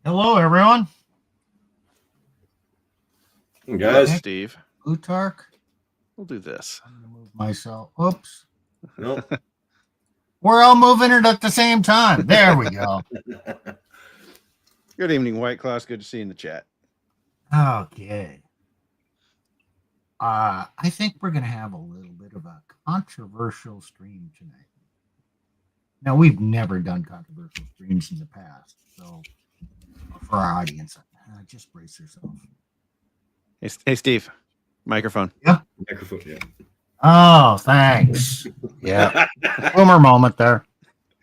Hello, everyone. Hey, Hello, guys. Steve. Plutarch. We'll do this. I'm going to move myself. Oops. Nope. We're all moving it at the same time. There we go. Good evening, White Claws. Good to see you in the chat. Okay. I think we're going to have a little bit of a controversial stream tonight. Now, we've never done controversial streams in the past. So, for our audience, just brace yourself. Hey, Steve. Microphone. Yep. Microphone, yeah. Oh, thanks. Yeah. Boomer moment there.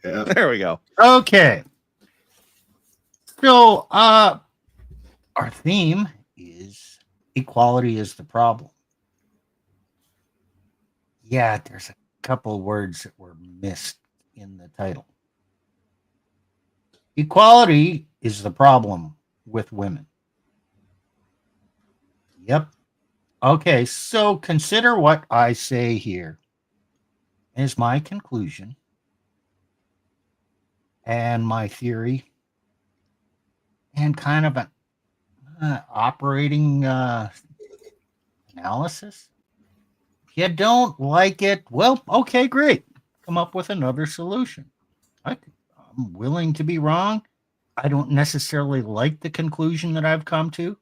Yeah. There we go. Okay. So, our theme is equality is the problem. Yeah, there's a couple words that were missed in the title. Equality is the problem with women. Yep. Okay, so consider what I say here is my conclusion and my theory and kind of an operating analysis. If you don't like it, well, okay, great. Come up with another solution. I'm willing to be wrong. I don't necessarily like the conclusion that I've come to,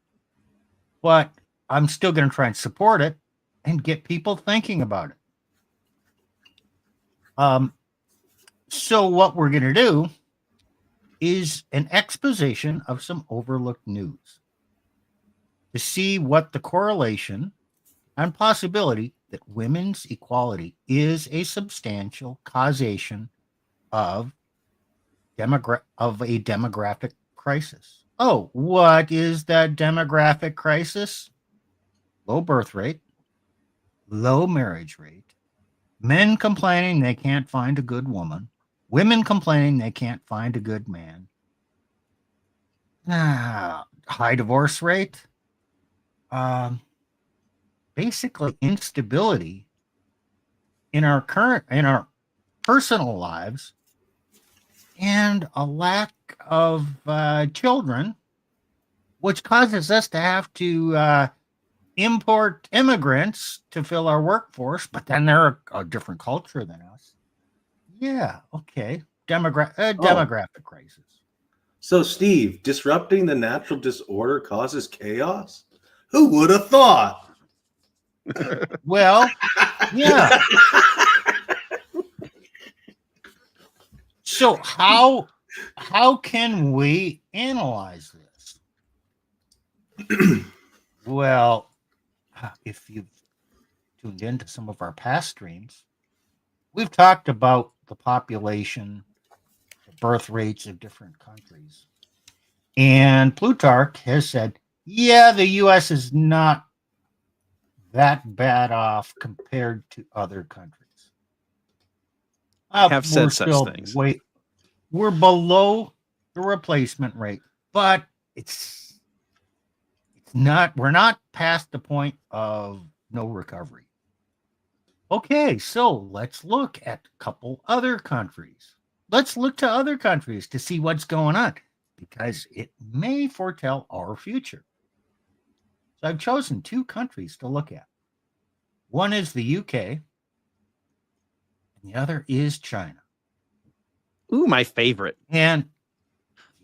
but I'm still going to try and support it and get people thinking about it. So what we're going to do is an exposition of some overlooked news to see what the correlation and possibility that women's equality is a substantial causation of a demographic crisis. Oh, what is that demographic crisis? Low birth rate, low marriage rate, men complaining they can't find a good woman, women complaining they can't find a good man, high divorce rate, basically instability in our personal lives, and a lack of children, which causes us to have to import immigrants to fill our workforce, but then they're a different culture than us. Yeah, okay. Demographic crisis. So, Steve, disrupting the natural disorder causes chaos? Who would have thought? Well, yeah. So how can we analyze this? Well, if you've tuned into some of our past streams, we've talked about the population, the birth rates of different countries. And Plutarch has said, yeah, the US is not that bad off compared to other countries. I have said such things. We're below the replacement rate, but it's not, we're not past the point of no recovery. Okay, so let's look at a couple other countries. Let's look to other countries to see what's going on, because it may foretell our future. So I've chosen two countries to look at. One is the UK, and the other is China. Ooh, my favorite. And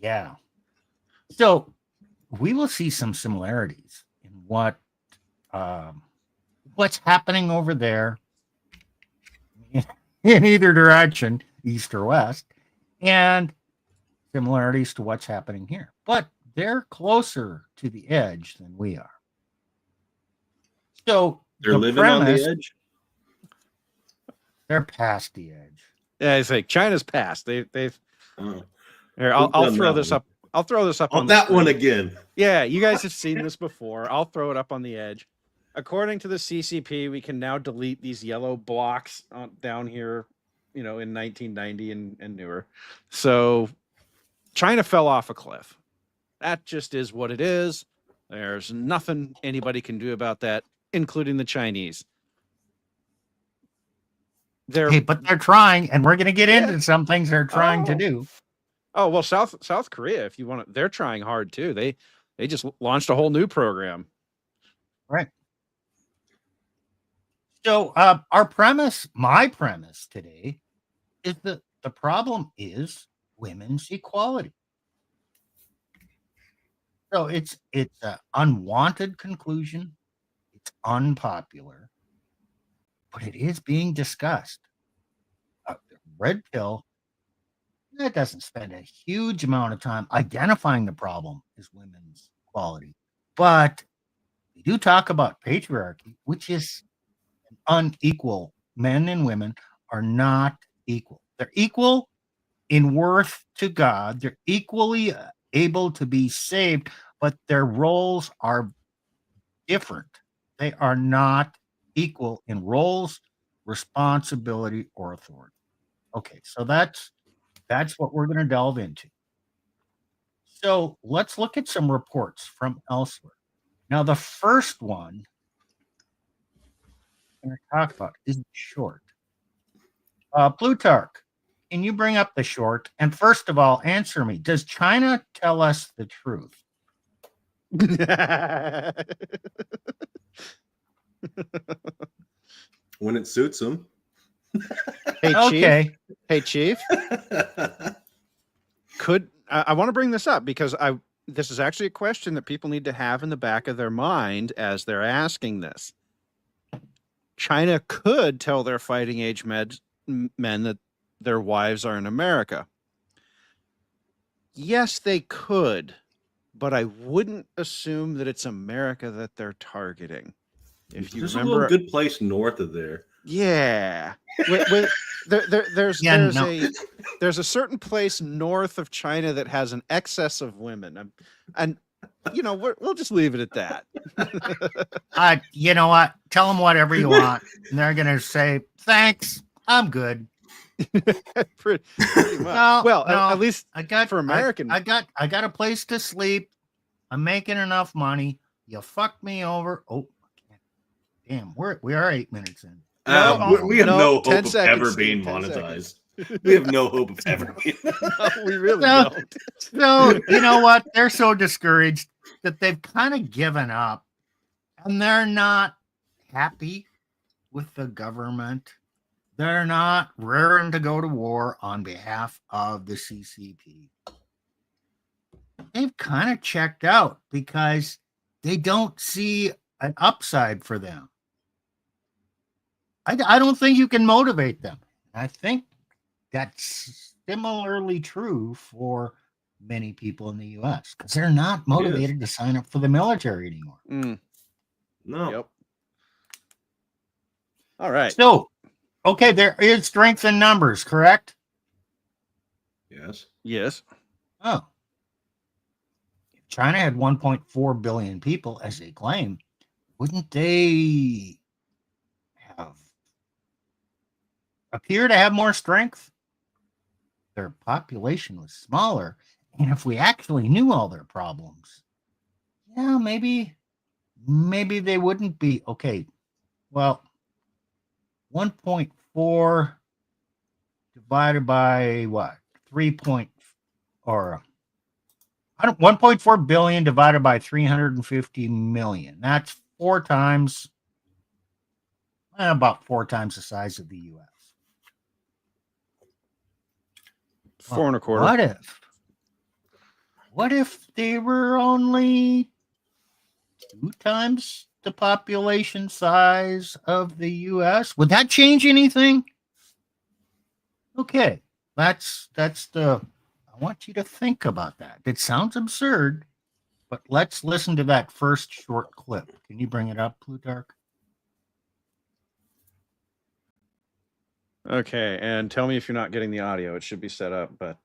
yeah, so we will see some similarities in what's happening over there in either direction, east or west, and similarities to what's happening here. But they're closer to the edge than we are. So they're living on the edge? They're past the edge. Yeah, it's like China's past. They've. Here, I'll throw this up. I'll throw this up on that one again. Yeah, you guys have seen this before. I'll throw it up on the edge. According to the CCP, we can now delete these yellow blocks down here, in 1990 and newer. So China fell off a cliff. That just is what it is. There's nothing anybody can do about that, including the Chinese. But they're trying, and we're going to get into some things they're trying to do. Oh well, South Korea, if you want to, they're trying hard too. They just launched a whole new program. Right. So my premise today is that the problem is women's equality. So it's an unwanted conclusion. It's unpopular, but it is being discussed. The red pill that doesn't spend a huge amount of time identifying the problem is women's equality, but we do talk about patriarchy, which is unequal. Men and women are not equal. They're equal in worth to God. They're equally able to be saved, but their roles are different. They are not equal in roles, responsibility, or authority. Okay, so that's what we're going to delve into. So let's look at some reports from elsewhere. Now, the first one I'm going to talk about is short. Plutarch, can you bring up the short? And first of all, answer me. Does China tell us the truth? When it suits them. Hey, Okay. Chief. Hey, Chief. I want to bring this up because this is actually a question that people need to have in the back of their mind as they're asking this. China could tell their fighting age men that their wives are in America. Yes, they could, but I wouldn't assume that it's America that they're targeting. If you There's remember, a little good place north of there. yeah, there's a certain place north of China that has an excess of women, and we'll just leave it at that. You know what? Tell them whatever you want, and they're going to say, "Thanks, I'm good." pretty much. No, at least I got for American. I got a place to sleep. I'm making enough money. You fucked me over. Oh, damn, we are 8 minutes in. We have no hope 10 of seconds, ever Steve, being 10 monetized. We have no hope of ever being. No, we really No. don't. So you know what? They're so discouraged that they've kind of given up, and they're not happy with the government. They're not raring to go to war on behalf of the CCP. They've kind of checked out because they don't see an upside for them. I don't think you can motivate them. I think that's similarly true for many people in the U.S. because they're not motivated to sign up for the military anymore. No. Yep. All right. So, okay, there is strength in numbers, correct? Yes. Yes. Oh. If China had 1.4 billion people, as they claim, wouldn't they appear to have more strength? Their population was smaller, and if we actually knew all their problems, yeah, maybe they wouldn't be okay. Well, 1.4 divided by what? 1.4 billion divided by 350 million. That's about four times the size of the U.S. 4 1/4. What if they were only 2 times the population size of the U.S.? Would that change anything? Okay, I want you to think about that. It sounds absurd, but let's listen to that first short clip. Can you bring it up, Plutarch? Okay, and tell me if you're not getting the audio. It should be set up, but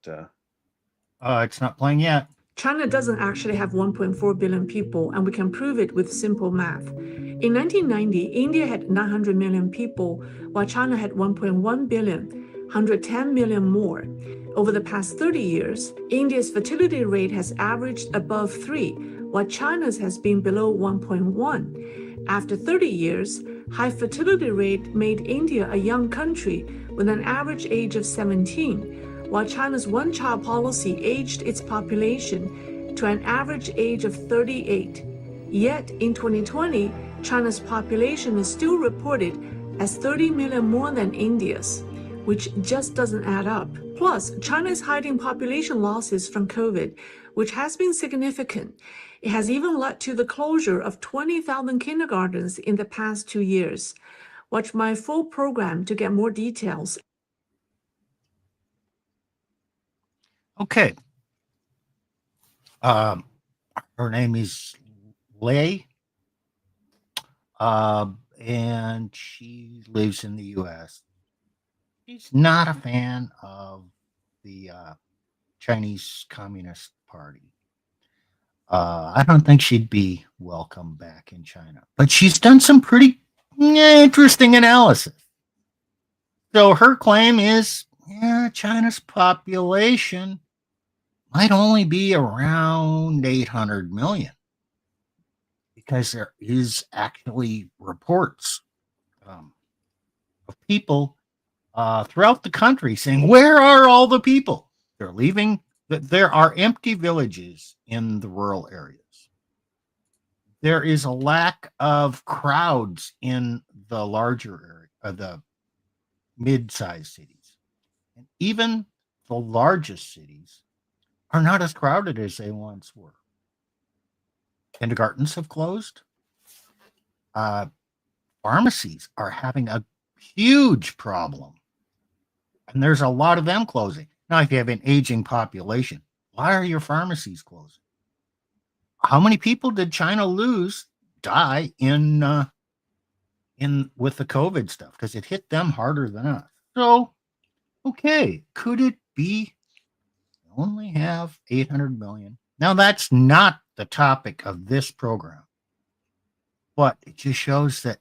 it's not playing yet. China doesn't actually have 1.4 billion people, and we can prove it with simple math. In 1990, India had 900 million people, while China had 1.1 billion, 110 million more. Over the past 30 years, India's fertility rate has averaged above 3, while China's has been below 1.1. After 30 years, high fertility rate made India a young country with an average age of 17, while China's one-child policy aged its population to an average age of 38. Yet in 2020, China's population is still reported as 30 million more than India's, which just doesn't add up. Plus, China is hiding population losses from COVID, which has been significant. It has even led to the closure of 20,000 kindergartens in the past 2 years. Watch my full program to get more details. Okay. Her name is Lei, and she lives in the U.S. She's not a fan of the Chinese Communist Party. I don't think she'd be welcome back in China, but she's done some pretty interesting analysis. So her claim is, China's population might only be around 800 million because there is actually reports of people throughout the country saying, where are all the people? They're leaving. There are empty villages in the rural areas. There is a lack of crowds in the larger area, the mid-sized cities. And even the largest cities are not as crowded as they once were. Kindergartens have closed. Pharmacies are having a huge problem. And there's a lot of them closing. Now, if you have an aging population, why are your pharmacies closing? How many people did China die in with the COVID stuff? Because it hit them harder than us. So, okay, could it be only have 800 million? Now, that's not the topic of this program, but it just shows that,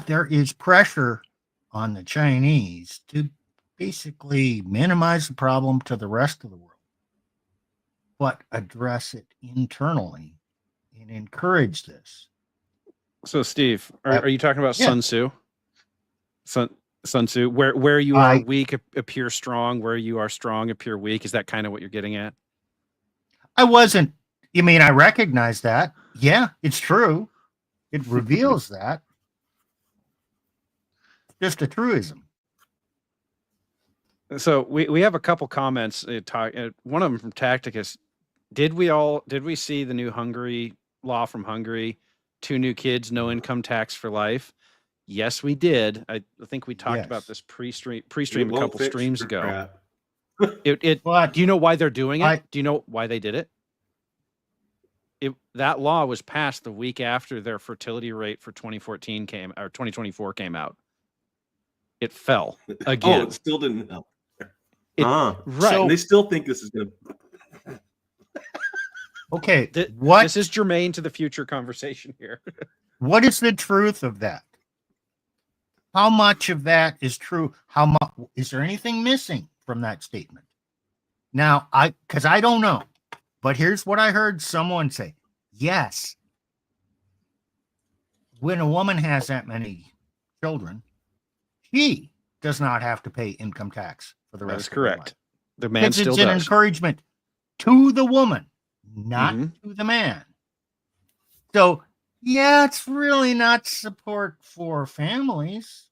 there is pressure on the Chinese to basically minimize the problem to the rest of the world, but address it internally and encourage this. So, Steve, are you talking about yeah. Sun Tzu? Sun Tzu, where you are weak appear strong, where you are strong appear weak. Is that kind of what you're getting at? I wasn't. You mean I recognize that? Yeah, it's true. It reveals that. Just a truism. So we have a couple comments. One of them from Tacticus. Did we see the new Hungary law from Hungary? 2 new kids, no income tax for life. Yes, we did. I think we talked about this pre-stream a couple streams ago. Do you know why they're doing it? Do you know why they did it? That law was passed the week after their fertility rate for 2024 came out. It fell again. Oh, it still didn't help. Right. So, and they still think this is going to. Okay. This is germane to the future conversation here. What is the truth of that? How much of that is true? How much is there anything missing from that statement? Now, because I don't know, but here's what I heard someone say. Yes, when a woman has that many children, she does not have to pay income tax for the rest. That's correct. The man still does. It's an encouragement to the woman, not to the man. So, it's really not support for families.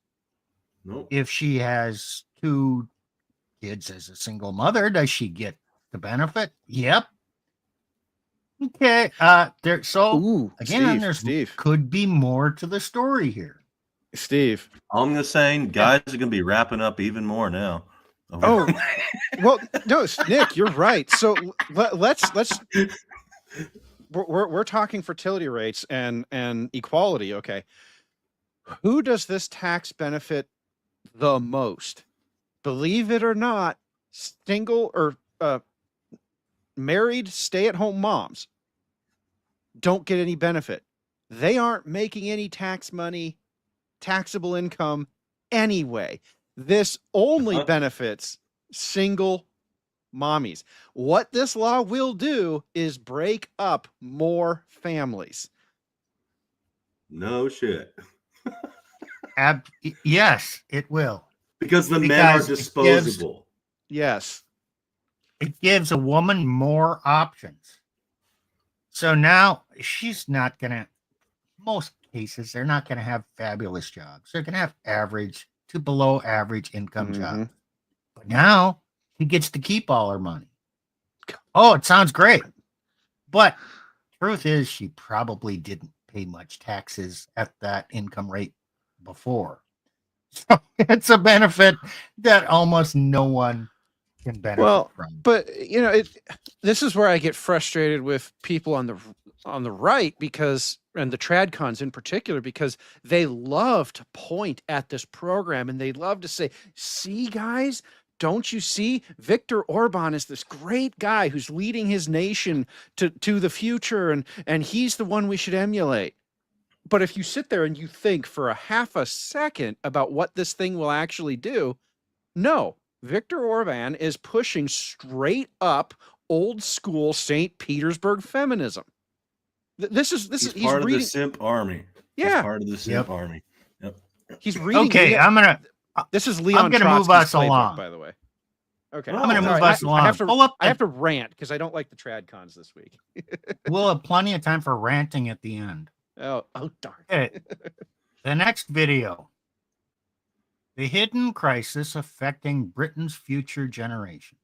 Nope. If she has 2 kids as a single mother, does she get the benefit? Yep. Okay. Steve. Could be more to the story here. Steve. I'm just saying, guys are going to be wrapping up even more now. Oh, well, no, Nick, you're right. So let's we're talking fertility rates and equality. Okay. Who does this tax benefit the most? Believe it or not, single or married stay-at-home moms don't get any benefit. They aren't making any taxable income anyway. This only benefits single mommies. What this law will do is break up more families. No shit. Yes, it will. Because men are disposable. Yes. It gives a woman more options. So now she's not going to, most cases, they're not going to have fabulous jobs. They're going to have average to below average income jobs. But now she gets to keep all her money. Oh, it sounds great. But truth is, she probably didn't pay much taxes at that income rate before. So it's a benefit that almost no one can benefit from. But this is where I get frustrated with people on the right, because, and the tradcons in particular, because they love to point at this program and they love to say, see, guys, don't you see? Viktor Orban is this great guy who's leading his nation to the future, and he's the one we should emulate. But if you sit there and you think for a half a second about what this thing will actually do, no, Viktor Orban is pushing straight up old school St. Petersburg feminism. He's part of reading the simp army. Yeah. He's part of the simp army. Yep. He's reading. Okay, This is Leon. I'm going to move us playbook, along. by the way. Okay, I'm I'm going to move us along. I have to rant because I don't like the tradcons this week. We'll have plenty of time for ranting at the end. Oh darn. Okay. The next video. The hidden crisis affecting Britain's future generations.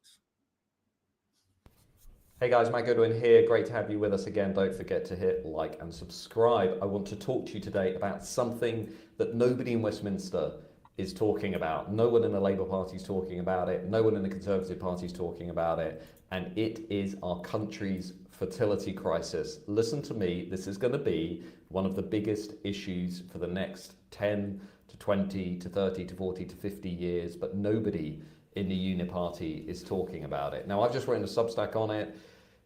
Hey guys, Matt Goodwin here. Great to have you with us again. Don't forget to hit like and subscribe. I want to talk to you today about something that nobody in Westminster is talking about. No one in the Labour Party is talking about it. No one in the Conservative Party is talking about it. And it is our country's fertility crisis. Listen to me, this is going to be one of the biggest issues for the next 10 to 20 to 30 to 40 to 50 years, but nobody in the Uniparty is talking about it. Now, I've just written a Substack on it,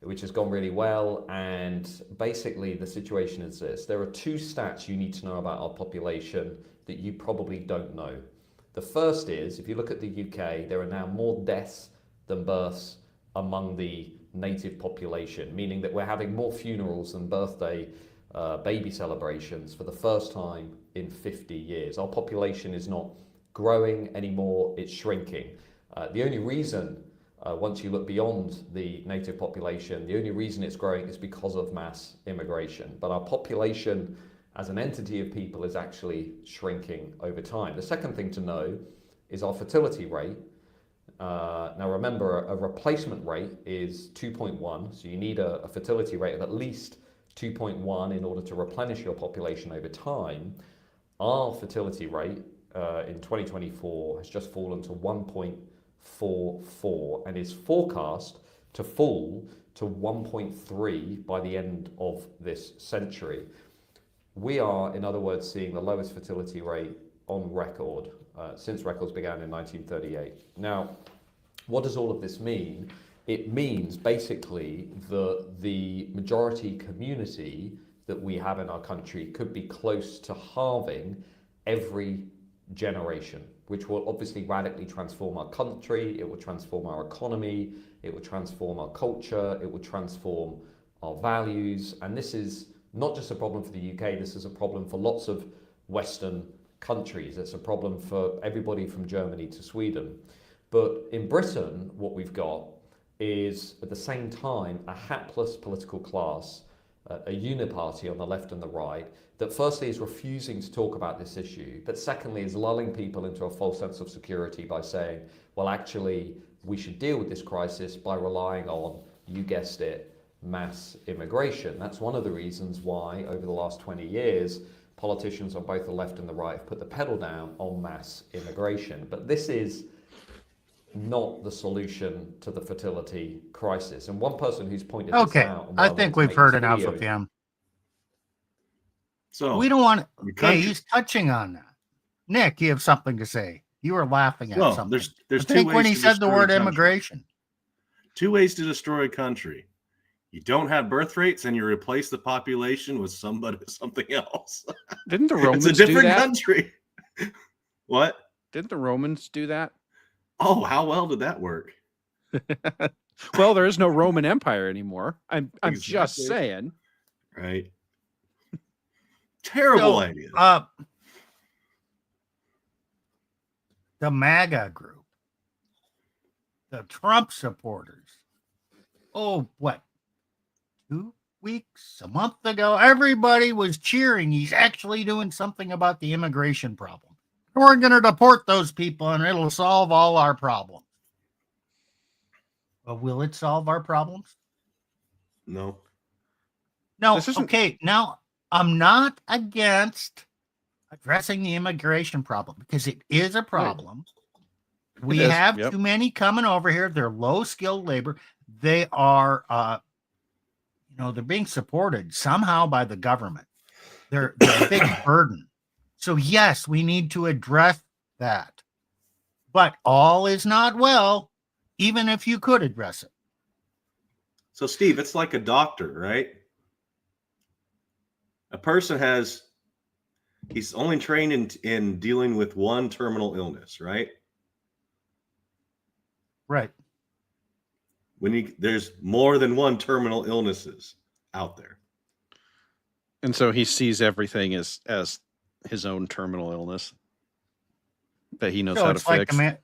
which has gone really well, and basically the situation is this. There are two stats you need to know about our population that you probably don't know. The first is, if you look at the UK, there are now more deaths than births among the native population, meaning that we're having more funerals than birthday baby celebrations for the first time in 50 years. Our population is not growing anymore, it's shrinking. The only reason, once you look beyond the native population, the only reason it's growing is because of mass immigration. But our population as an entity of people is actually shrinking over time. The second thing to know is our fertility rate. Now remember, a replacement rate is 2.1, so you need a fertility rate of at least 2.1 in order to replenish your population over time. Our fertility rate in 2024 has just fallen to 1.44 and is forecast to fall to 1.3 by the end of this century. We are, in other words, seeing the lowest fertility rate on record since records began in 1938. Now, what does all of this mean? It means basically that the majority community that we have in our country could be close to halving every generation, which will obviously radically transform our country, it will transform our economy, it will transform our culture, it will transform our values. And this is not just a problem for the UK, this is a problem for lots of Western countries. It's a problem for everybody from Germany to Sweden. But in Britain, what we've got is at the same time a hapless political class, a uniparty on the left and the right, that firstly is refusing to talk about this issue, but secondly is lulling people into a false sense of security by saying, well, actually, we should deal with this crisis by relying on, you guessed it, mass immigration. That's one of the reasons why over the last 20 years, politicians on both the left and the right have put the pedal down on mass immigration. But this is not the solution to the fertility crisis. And one person who's pointed this out... I think we've heard enough of him. So we don't want to... Okay, he's touching on that. Nick, you have something to say. You were laughing at something. There's I think two ways when he to said the destroy word a country. immigration. Two ways to destroy a country. You don't have birth rates and you replace the population with something else. Didn't the Romans It's a different do that? country. What? Didn't the Romans do that? Oh, how well did that work? Well, there is no Roman Empire anymore. I'm just Exactly. saying. Right. Terrible idea. The MAGA group, the Trump supporters, oh, what, 2 weeks, a month ago, everybody was cheering. He's actually doing something about the immigration problem. We're going to deport those people and it'll solve all our problems. Well, will it solve our problems? No. No. This isn't- Okay. Now, I'm not against addressing the immigration problem because it is a problem. We is, have yep. too many coming over here. They're low-skilled labor. They are, they're being supported somehow by the government. They're a big burden. So yes, we need to address that. But all is not well, even if you could address it. So, Steve, it's like a doctor, right? A person he's only trained in dealing with one terminal illness, right? Right. There's more than one terminal illnesses out there. And so he sees everything as his own terminal illness that he knows So how to it's like fix.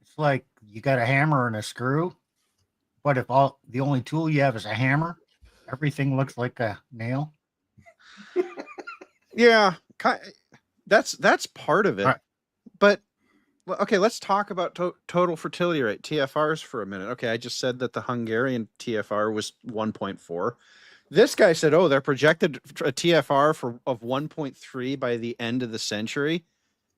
it's like you got a hammer and a screw, but if the only tool you have is a hammer, everything looks like a nail. Yeah, that's part of it. Right. But okay, let's talk about total fertility rate, TFRs, for a minute. Okay, I just said that the Hungarian TFR was 1.4. This guy said, oh, they're projected a TFR of 1.3 by the end of the century.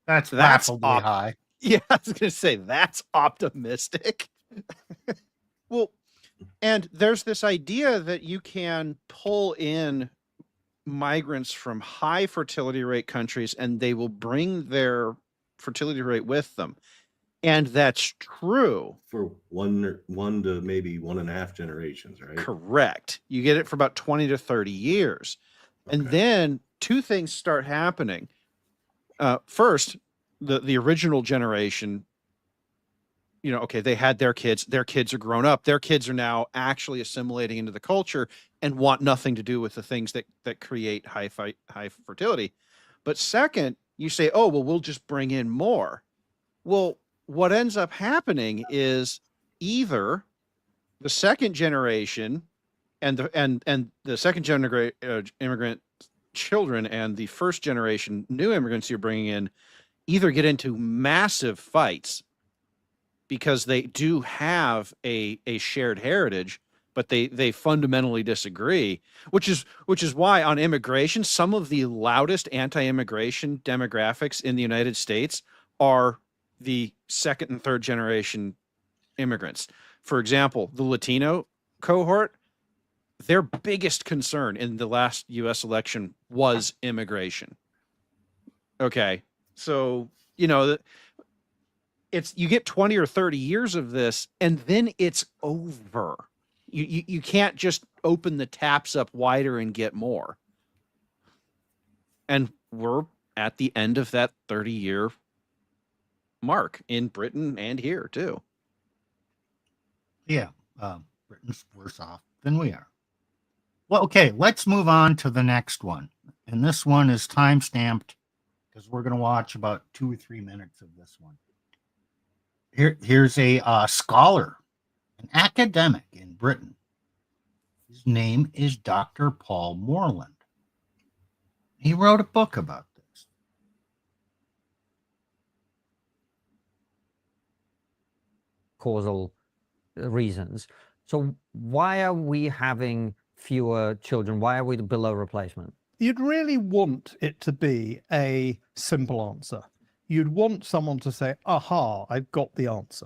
That's laughably high. Yeah, I was going to say that's optimistic. Well, and there's this idea that you can pull in migrants from high fertility rate countries and they will bring their fertility rate with them. And that's true. For one to maybe 1.5 generations, right? Correct. You get it for about 20 to 30 years. And Okay. then two things start happening. First, the original generation, okay, they had their kids are grown up. Their kids are now actually assimilating into the culture and want nothing to do with the things that create high fertility. But second, you say, oh, well, we'll just bring in more. Well, what ends up happening is either the second generation and the second generation immigrant children and the first generation new immigrants you're bringing in either get into massive fights because they do have a shared heritage, but they fundamentally disagree, which is why on immigration, some of the loudest anti-immigration demographics in the United States are the second and third generation immigrants. For example, the Latino cohort, their biggest concern in the last US election was immigration. Okay. So, you get 20 or 30 years of this and then it's over. You can't just open the taps up wider and get more. And we're at the end of that 30-year mark in Britain and here too. Yeah. Britain's worse off than we are. Well, okay, let's move on to the next one. And this one is time-stamped because we're going to watch about 2 or 3 minutes of this one. Here's a scholar, an academic in Britain. His name is Dr. Paul Morland. He wrote a book about this. Causal reasons. So why are we having fewer children? Why are we below replacement? You'd really want it to be a simple answer. You'd want someone to say, aha, I've got the answer.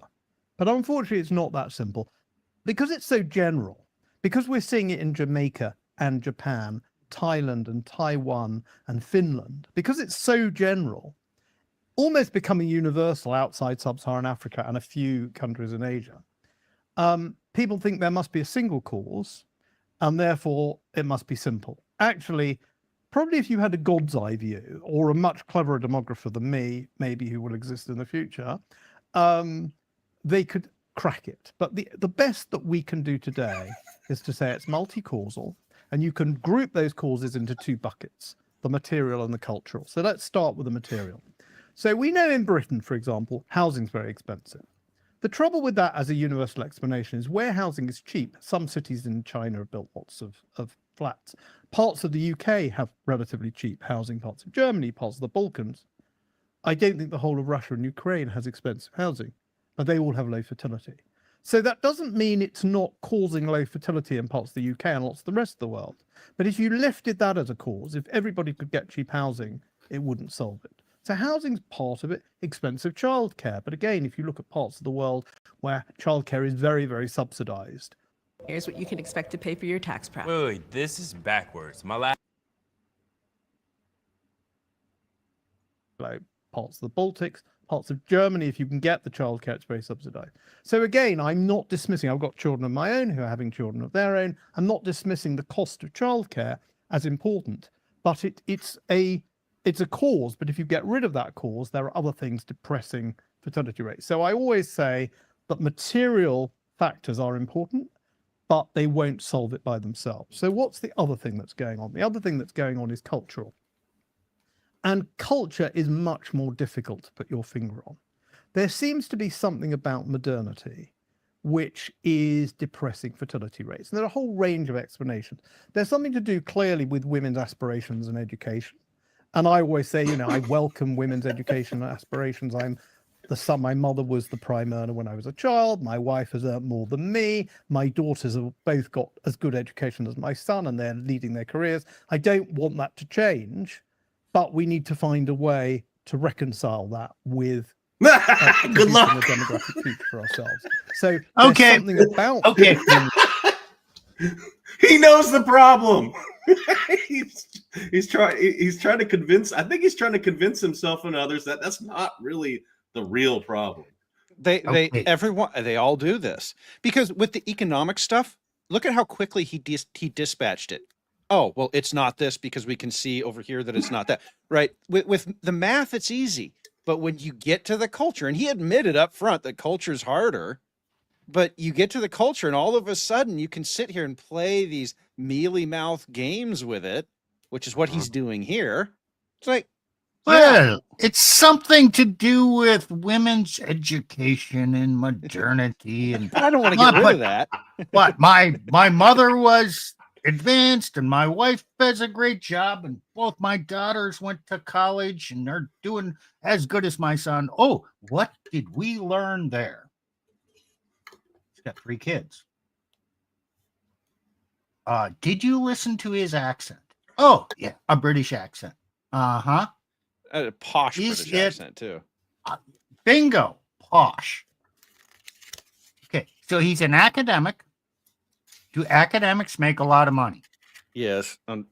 But unfortunately, it's not that simple. Because it's so general, because we're seeing it in Jamaica and Japan, Thailand and Taiwan and Finland, because it's so general, almost becoming universal outside sub-Saharan Africa and a few countries in Asia, people think there must be a single cause, and therefore it must be simple. Actually, probably if you had a God's eye view, or a much cleverer demographer than me, maybe who will exist in the future, they could crack it. But the best that we can do today is to say it's multi-causal, and you can group those causes into two buckets, the material and the cultural. So let's start with the material. So we know in Britain, for example, housing's very expensive. The trouble with that as a universal explanation is where housing is cheap. Some cities in China have built lots of flats. Parts of the UK have relatively cheap housing, parts of Germany, parts of the Balkans. I don't think the whole of Russia and Ukraine has expensive housing, but they all have low fertility. So that doesn't mean it's not causing low fertility in parts of the UK and lots of the rest of the world. But if you lifted that as a cause, if everybody could get cheap housing, it wouldn't solve it. So housing's part of it, expensive childcare. But again, if you look at parts of the world where childcare is very, very subsidized. Here's what you can expect to pay for your tax prep. Wait, this is backwards. My last. Like parts of the Baltics, parts of Germany, if you can get the childcare, it's very subsidized. So again, I'm not dismissing, I've got children of my own who are having children of their own. I'm not dismissing the cost of childcare as important, but it's a cause. But if you get rid of that cause, there are other things depressing fertility rates. So I always say that material factors are important, but they won't solve it by themselves. So what's the other thing that's going on? The other thing that's going on is cultural. And culture is much more difficult to put your finger on. There seems to be something about modernity which is depressing fertility rates. And there are a whole range of explanations. There's something to do clearly with women's aspirations and education. And I always say, I welcome women's education and aspirations. My mother was the prime earner when I was a child. My wife has earned more than me. My daughters have both got as good education as my son, and they're leading their careers. I don't want that to change, but we need to find a way to reconcile that with Good luck. a demographic future for ourselves. So Okay. something about Okay. He knows the problem. he's trying to convince. I think he's trying to convince himself and others that that's not really the real problem. They all do this because with the economic stuff, look at how quickly he dispatched it. Oh, well, it's not this because we can see over here that it's not that, right? With the math, it's easy. But when you get to the culture, and he admitted up front that culture's harder, but you get to the culture and all of a sudden you can sit here and play these mealy mouth games with it, which is what he's doing here. It's like, Well, it's something to do with women's education and modernity, and I don't want to get rid of that. what my mother was advanced, and my wife has a great job, and both my daughters went to college and are doing as good as my son. Oh, what did we learn there? He's got 3 kids. Did you listen to his accent? Oh, yeah, a British accent. Uh-huh. A posh Is British it- accent too. Bingo. Posh. Okay, so he's an academic. Do academics make a lot of money? Yes. Some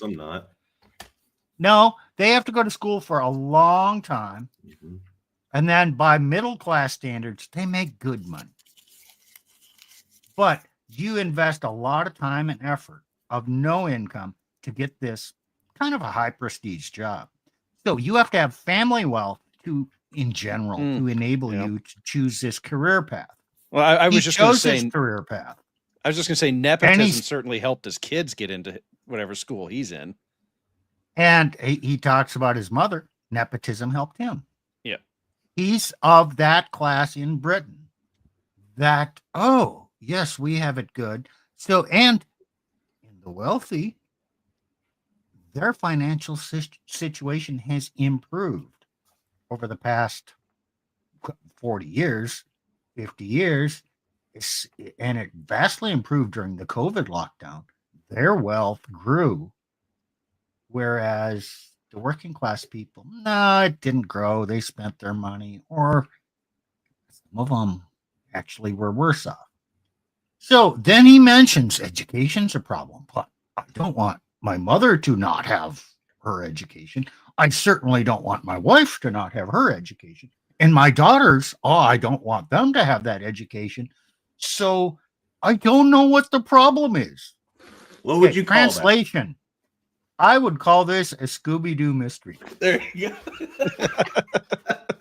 not. No, they have to go to school for a long time. Mhm. And then by middle class standards, they make good money. But you invest a lot of time and effort of no income to get this kind of a high prestige job. So you have to have family wealth in general, to enable you to choose this career path. Well, I was He just going to chose say, his career path. I was just going to say, nepotism certainly helped his kids get into whatever school he's in. And he talks about his mother. Nepotism helped him. Yeah. He's of that class in Britain that, oh, yes, we have it good. So, and in the wealthy, their financial situation has improved over the past 40 years, 50 years, and it vastly improved during the COVID lockdown. Their wealth grew, whereas the working class people, no, it didn't grow. They spent their money, or some of them actually were worse off. So then he mentions education's a problem, but I don't want my mother to not have her education. I certainly don't want my wife to not have her education. And my daughters, I don't want them to have that education. So I don't know what the problem is. What would you call that? Translation. I would call this a Scooby-Doo mystery. There you go.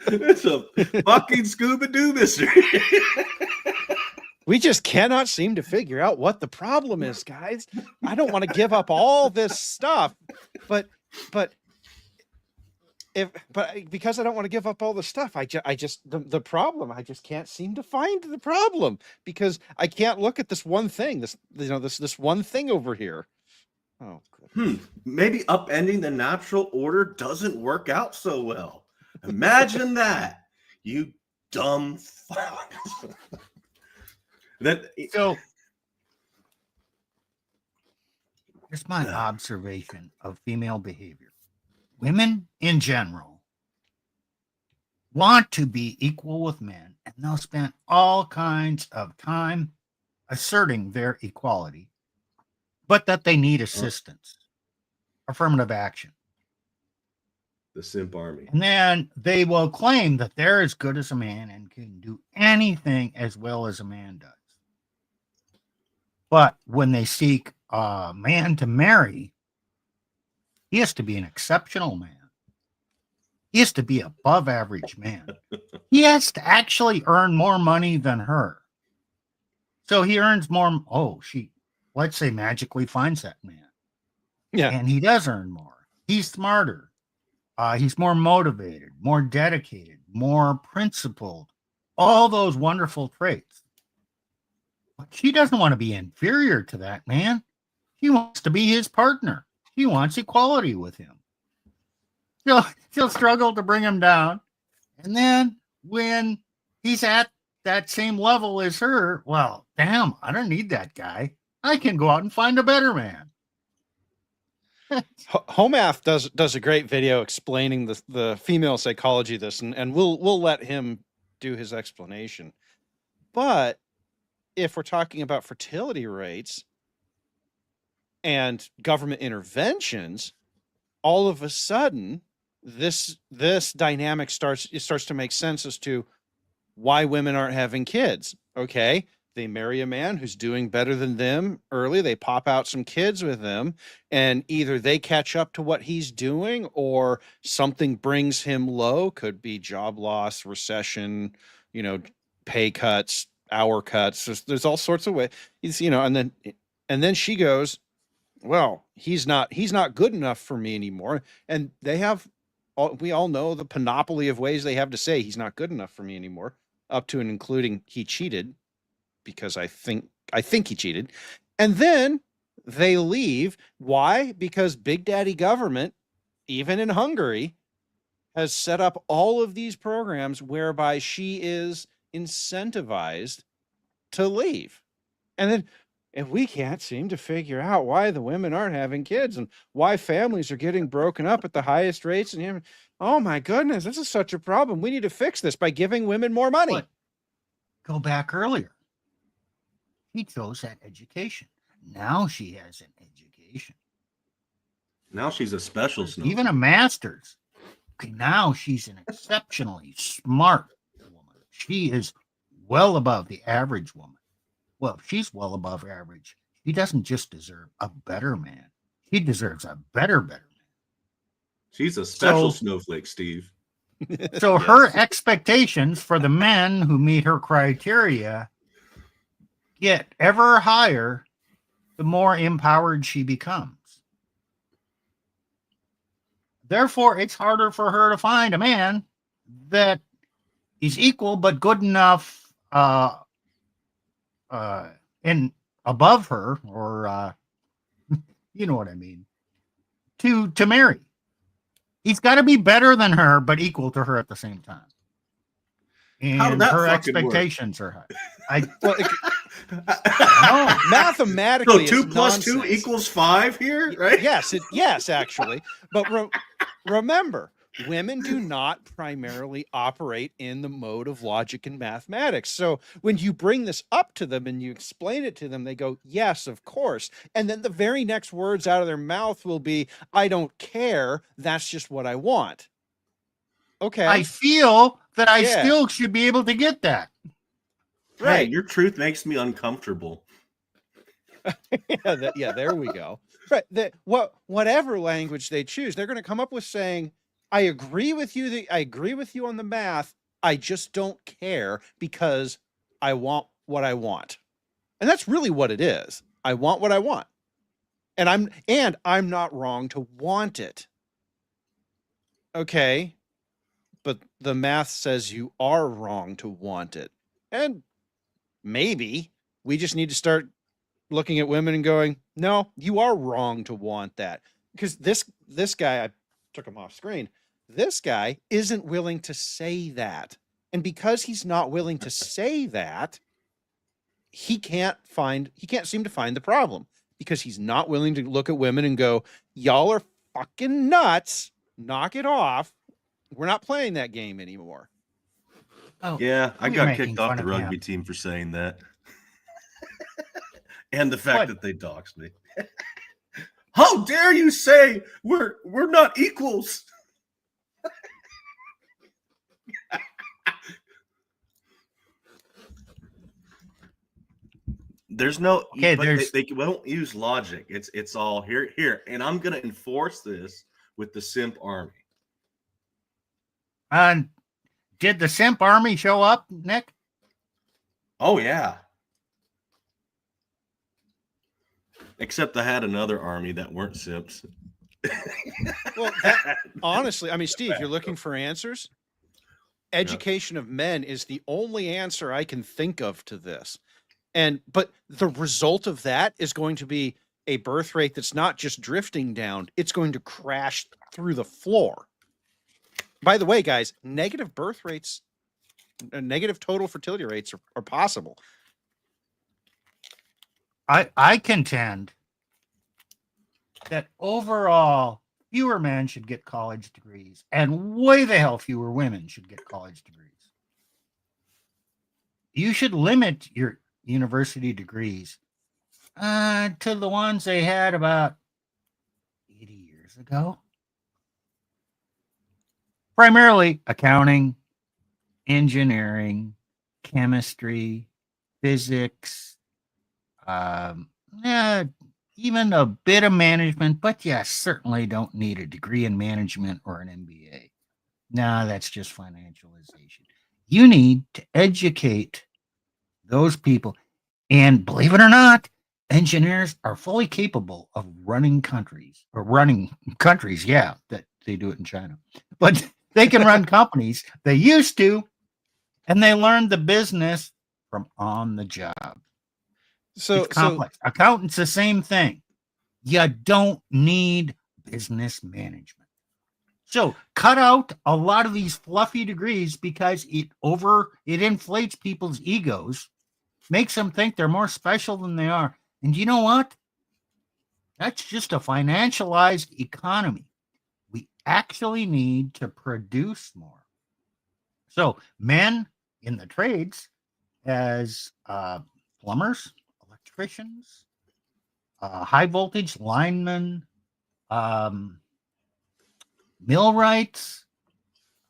It's a fucking Scooby-Doo mystery. We just cannot seem to figure out what the problem is, guys. I don't want to give up all this stuff, but because I don't want to give up all the stuff, the problem, I just can't seem to find the problem, because I can't look at this one thing, this one thing over here. Oh, good. Maybe upending the natural order doesn't work out so well. Imagine that, you dumb fuck. So here's my observation of female behavior. Women in general want to be equal with men, and they'll spend all kinds of time asserting their equality, but that they need assistance, affirmative action. The simp army. And then they will claim that they're as good as a man and can do anything as well as a man does. But when they seek a man to marry, he has to be an exceptional man. He has to be above average man. He has to actually earn more money than her. So he earns more. She, let's say, magically finds that man. Yeah. And he does earn more. He's smarter. He's more motivated, more dedicated, more principled. All those wonderful traits. But she doesn't want to be inferior to that man. She wants to be his partner. She wants equality with him. She'll struggle to bring him down. And then when he's at that same level as her, well, damn, I don't need that guy. I can go out and find a better man. Homath does a great video explaining the female psychology of this, and we'll let him do his explanation. But if we're talking about fertility rates and government interventions, all of a sudden this dynamic starts to make sense as to why women aren't having kids. Okay, they marry a man who's doing better than them early, they pop out some kids with them, and either they catch up to what he's doing or something brings him low. Could be job loss, recession, pay cuts, hour cuts. There's all sorts of ways, and then she goes, well, he's not good enough for me anymore. And we all know the panoply of ways they have to say he's not good enough for me anymore, up to and including he cheated, because I think he cheated. And then they leave. Why? Because Big Daddy government, even in Hungary, has set up all of these programs whereby she is incentivized to leave. And then if we can't seem to figure out why the women aren't having kids and why families are getting broken up at the highest rates, and oh my goodness, this is such a problem. We need to fix this by giving women more money. But go back earlier. She chose that education. Now she has an education. Now she's a special snowflake. Even a master's. Okay, now she's an exceptionally smart woman. She is well above the average woman. Well, if she's well above average, she doesn't just deserve a better man. She deserves a better man. She's a special snowflake, Steve. So her expectations for the men who meet her criteria get ever higher the more empowered she becomes. Therefore, it's harder for her to find a man that is equal but good enough and above her, or you know what I mean, to marry. He's got to be better than her but equal to her at the same time. And her expectations are high. Mathematically, so 2 plus 2 equals 5 here, right? Yes, actually. But remember, women do not primarily operate in the mode of logic and mathematics. So when you bring this up to them and you explain it to them, they go, yes, of course. And then the very next words out of their mouth will be, I don't care. That's just what I want. Okay. I feel that I still should be able to get that. Right. Hey, your truth makes me uncomfortable. There we go. Right. Whatever language they choose, they're going to come up with saying, I agree with you. I agree with you on the math. I just don't care because I want what I want. And that's really what it is. I want what I want. And I'm not wrong to want it. okay, but the math says you are wrong to want it. And maybe we just need to start looking at women and going, no, you are wrong to want that. Because this guy, I took him off screen, this guy isn't willing to say that. And because he's not willing to say that, he can't seem to find the problem, because he's not willing to look at women and go, y'all are fucking nuts, knock it off. We're not playing that game anymore. Oh, Yeah, I we're got making kicked off fun the of rugby him. team for saying that. And the fact What? that they doxed me. How dare you say we're not equals? There's no Okay, but there's- they won't use logic. It's all here, and I'm gonna enforce this with the simp army. And did the simp army show up, Nick? Oh yeah. Except I had another army that weren't simps. Well, honestly, I mean, Steve, you're looking for answers? Education of men is the only answer I can think of to this. But the result of that is going to be a birth rate that's not just drifting down, it's going to crash through the floor. By the way, guys, negative birth rates, negative total fertility rates are possible. I contend that overall fewer men should get college degrees, and way the hell fewer women should get college degrees. You should limit your university degrees to the ones they had about 80 years ago. Primarily accounting, engineering, chemistry, physics, even a bit of management, but you certainly don't need a degree in management or an MBA. No, that's just financialization. You need to educate those people. And believe it or not, engineers are fully capable of running countries, yeah, that they do it in China. But they can run companies. They used to, and they learned the business from on the job. So It's complex. Accountants, the same thing. You don't need business management. So cut out a lot of these fluffy degrees, because it inflates people's egos, makes them think they're more special than they are. And you know what? That's just a financialized economy. We actually need to produce more. So men in the trades, as plumbers, electricians, high voltage linemen, millwrights,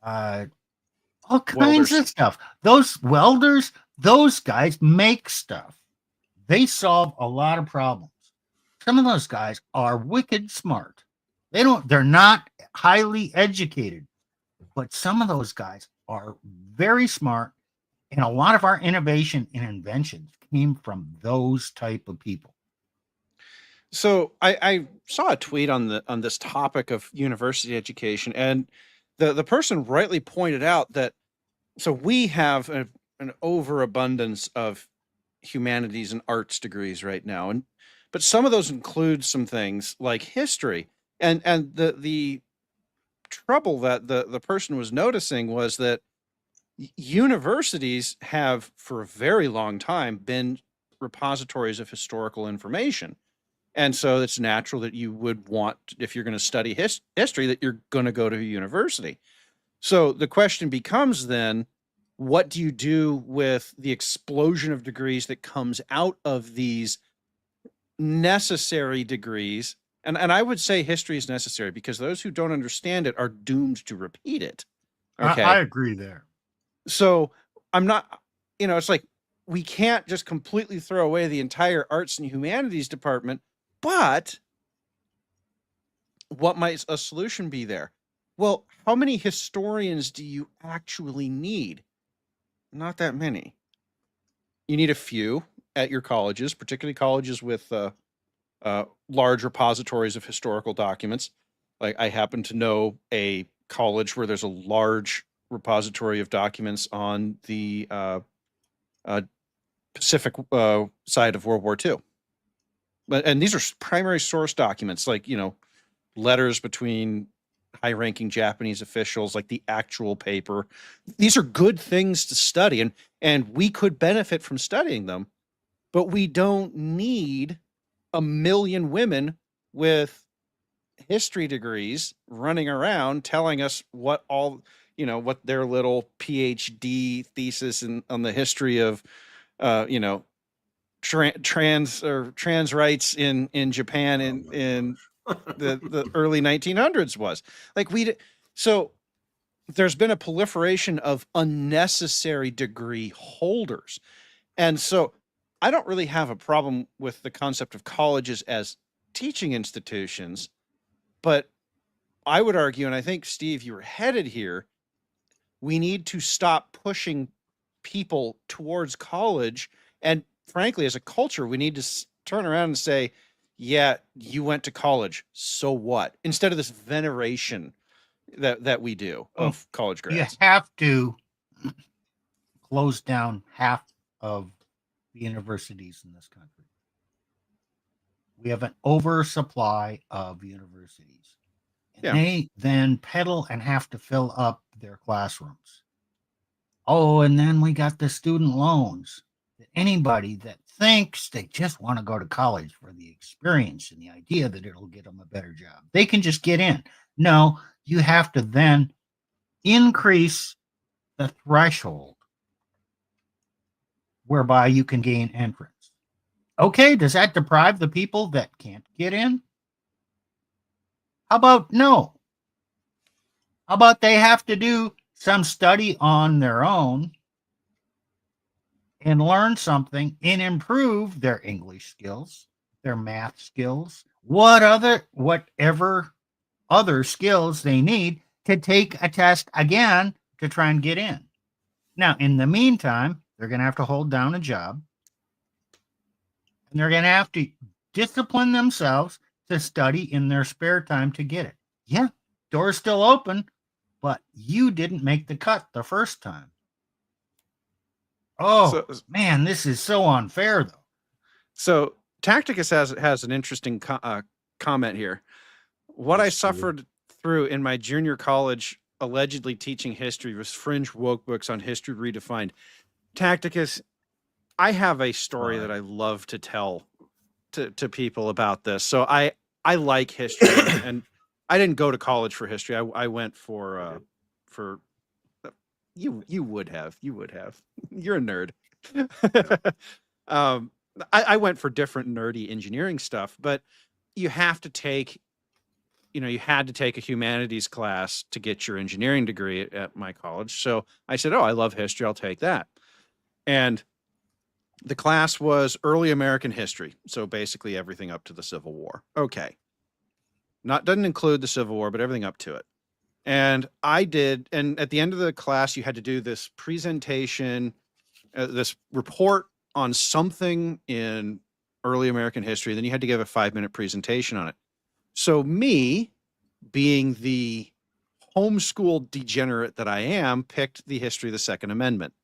all kinds of stuff. Those welders, those guys make stuff. They solve a lot of problems. Some of those guys are wicked smart. They're not highly educated, but some of those guys are very smart. And a lot of our innovation and inventions came from those type of people. So I saw a tweet on this topic of university education, and the person rightly pointed out that so we have an overabundance of humanities and arts degrees right now, but some of those include some things like history, and the trouble that the person was noticing was that universities have for a very long time been repositories of historical information. And so it's natural that you would want, if you're going to study history, that you're going to go to a university. So the question becomes then, what do you do with the explosion of degrees that comes out of these necessary degrees? And I would say history is necessary, because those who don't understand it are doomed to repeat it. Okay. I agree there. So I'm not, it's like we can't just completely throw away the entire arts and humanities department. But what might a solution be there? Well, how many historians do you actually need? Not that many. You need a few at your colleges, particularly colleges with large repositories of historical documents. Like I happen to know a college where there's a large repository of documents on the Pacific side of World War II. And these are primary source documents, like, letters between high-ranking Japanese officials, like the actual paper. These are good things to study, and we could benefit from studying them, but we don't need 1 million women with history degrees running around telling us what their little PhD thesis on the history of, trans rights in Japan in the early 1900s was. Like, so there's been a proliferation of unnecessary degree holders. And so I don't really have a problem with the concept of colleges as teaching institutions, but I would argue, and I think, Steve, you were headed here, we need to stop pushing people towards college. And frankly, as a culture, we need to turn around and say, yeah, you went to college, so what? Instead of this veneration that we do of college grads. You have to close down half of the universities in this country. We have an oversupply of universities. And they then peddle and have to fill up their classrooms. Oh, and then we got the student loans. Anybody that thinks they just want to go to college for the experience and the idea that it'll get them a better job, they can just get in. No, you have to then increase the threshold whereby you can gain entrance. Okay, does that deprive the people that can't get in? How about no? How about they have to do some study on their own and learn something and improve their English skills, their math skills, whatever other skills they need to take a test again to try and get in. Now, in the meantime, they're going to have to hold down a job, and they're going to have to discipline themselves to study in their spare time to get it. Yeah, door's still open, but you didn't make the cut the first time. Oh, man, this is so unfair, though. So Tacticus has an interesting comment here. What I suffered through in my junior college, allegedly teaching history, was fringe woke books on history redefined. Tacticus, I have a story that I love to tell to people about this. So I like history, and I didn't go to college for history. I went for you would have. You're a nerd. I went for different nerdy engineering stuff, but you have to take, you had to take a humanities class to get your engineering degree at my college. So I said, I love history. I'll take that. And the class was early American history. So basically everything up to the Civil War. Okay. Doesn't include the Civil War, but everything up to it. And I did. And at the end of the class, you had to do this presentation, this report on something in early American history. Then you had to give a 5-minute presentation on it. So me, being the homeschool degenerate that I am, picked the history of the Second Amendment.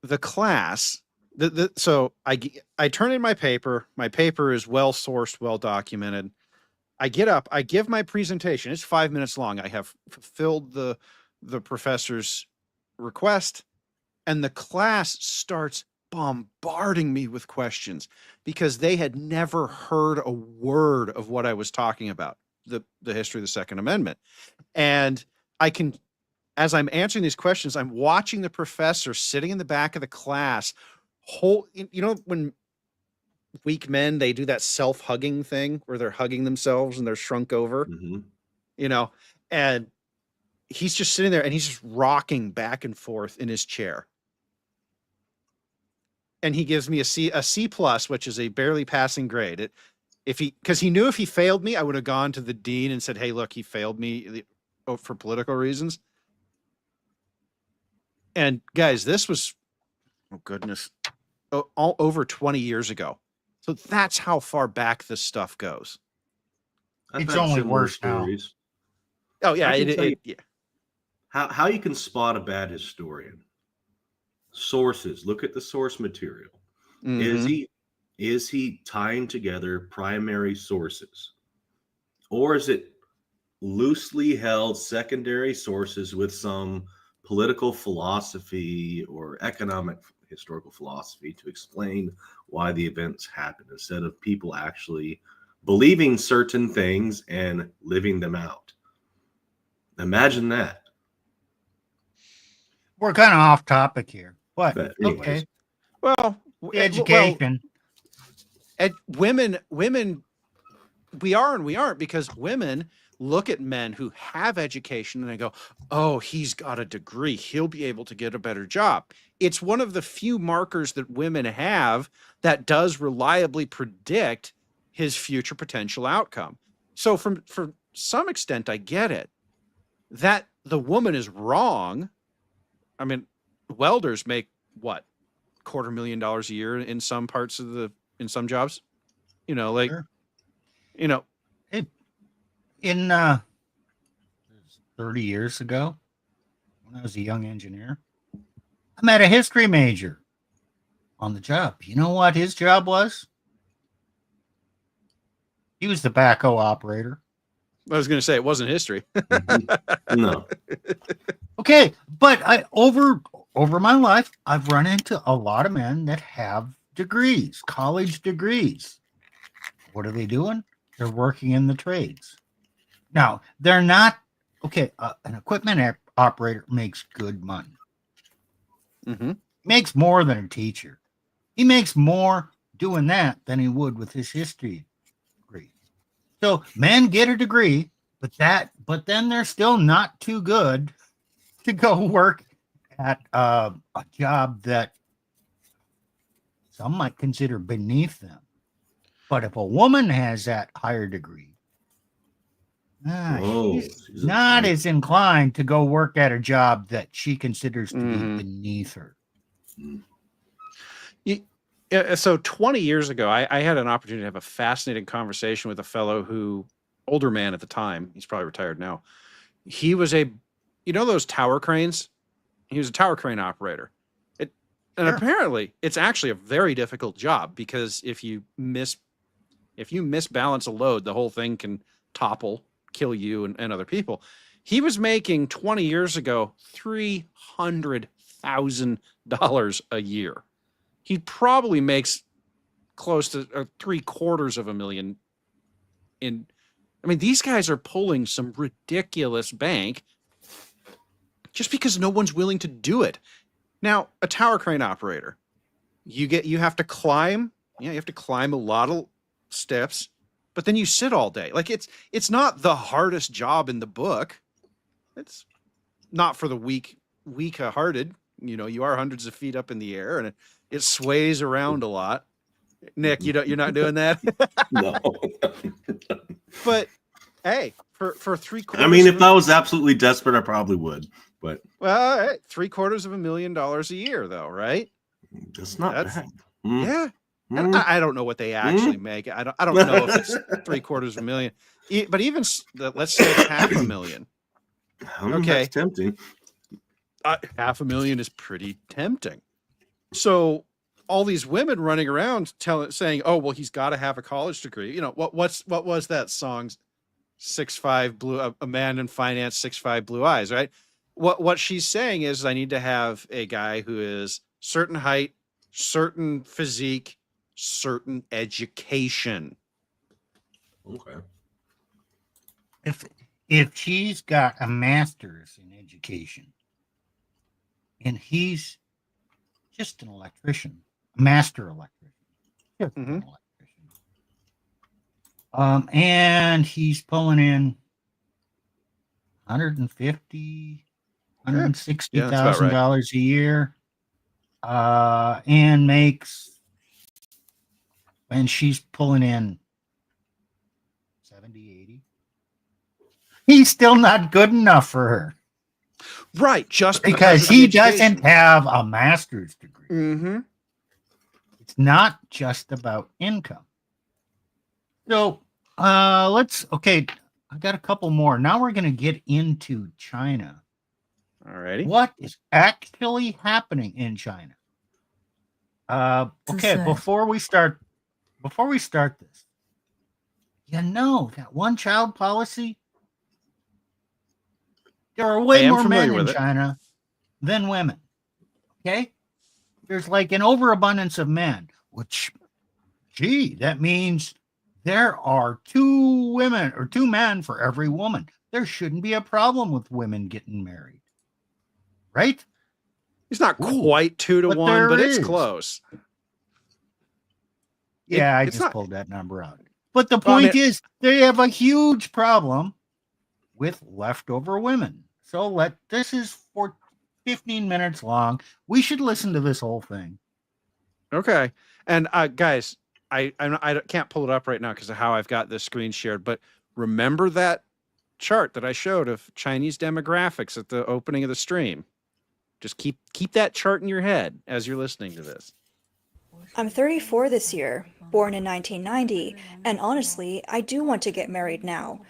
The class, so I turn in my paper. My paper is well sourced, well documented. I get up, I give my presentation. It's 5 minutes long. I have fulfilled the professor's request, and the class starts bombarding me with questions because they had never heard a word of what I was talking about, the history of the Second Amendment. And as I'm answering these questions, I'm watching the professor sitting in the back of the class, when weak men, they do that self-hugging thing where they're hugging themselves and they're shrunk over, and he's just sitting there and he's just rocking back and forth in his chair. And he gives me a C plus, which is a barely passing grade. Because he knew if he failed me, I would have gone to the dean and said, "Hey, look, he failed me for political reasons." And guys, this was, all over 20 years ago. So that's how far back this stuff goes. I've It's had only similar worse now. stories. Oh yeah, I can tell you- yeah. How you can spot a bad historian. Sources. Look at the source material. Mhm. Is he tying together primary sources? Or is it loosely held secondary sources with some political philosophy or economic historical philosophy to explain why the events happened instead of people actually believing certain things and living them out? Imagine that. We're kind of off topic here, but But anyways, okay. Well, The education. women, we are and we aren't, because women look at men who have education and they go, oh, he's got a degree, he'll be able to get a better job. It's one of the few markers that women have that does reliably predict his future potential outcome. So for some extent, I get it. That the woman is wrong. I mean, welders make what, $250,000 a year in some parts of in some jobs, like, Sure. you know, In 30 years ago, when I was a young engineer, I met a history major on the job. You know what his job was? He was the backhoe operator. I was going to say it wasn't history. no. Okay, but I over my life, I've run into a lot of men that have degrees, college degrees. What are they doing? They're working in the trades. Now, they're not okay. An equipment operator makes good money. Mm-hmm. Makes more than a teacher. He makes more doing that than he would with his history degree. So men get a degree, but then they're still not too good to go work at a job that some might consider beneath them. But if a woman has that higher degree, she's not as inclined to go work at a job that she considers to be beneath her. So 20 years ago, I had an opportunity to have a fascinating conversation with a fellow older man at the time, he's probably retired now. He was those tower cranes? He was a tower crane operator. Apparently it's actually a very difficult job, because if you misbalance a load, the whole thing can topple, kill you and other people. He was making 20 years ago $300,000 a year. He probably makes close to $750,000 these guys are pulling some ridiculous bank just because no one's willing to do it. Now, a tower crane operator, you have to climb. You have to climb a lot of steps, but then you sit all day. Like, it's not the hardest job in the book. It's not for the weak-hearted. You are hundreds of feet up in the air, and it sways around a lot. Nick, you're not doing that? No. But hey, for $750,000. I mean, if I was absolutely desperate, I probably would. But well, $750,000 a year, though, right? That's not bad. Yeah. And I don't know what they actually make. I don't know if it's $750,000. But even let's say it's $500,000. Okay, that's tempting. $500,000 is pretty tempting. So all these women running around saying, "Oh, well, he's got to have a college degree." What was that song? 6'5" blue, a man in finance, 6'5" blue eyes, right? What she's saying is, I need to have a guy who is certain height, certain physique, certain education. Okay. If she's got a master's in education and he's just an electrician, a master electrician, an electrician, and he's pulling in $150,000, $160,000 a year, and she's pulling in 70, 80. He's still not good enough for her. Right, just because he doesn't have a master's degree. Mm-hmm. It's not just about income. So Okay, I got a couple more. Now we're going to get into China. Alrighty. What is actually happening in China? Okay, before we start this, that one-child policy, there are way more men in China than women. Okay? There's like an overabundance of men, which, that means there are 2 women or 2 men for every woman. There shouldn't be a problem with women getting married. Right? It's not quite 2 to 1, but it's close. Yeah, I just pulled that number out. But the point is, they have a huge problem with leftover women. So this is for 15 minutes long. We should listen to this whole thing. Okay. And guys, I can't pull it up right now because of how I've got this screen shared, but remember that chart that I showed of Chinese demographics at the opening of the stream. Just keep that chart in your head as you're listening to this. I'm 34 this year, born in 1990, and honestly, I do want to get married now.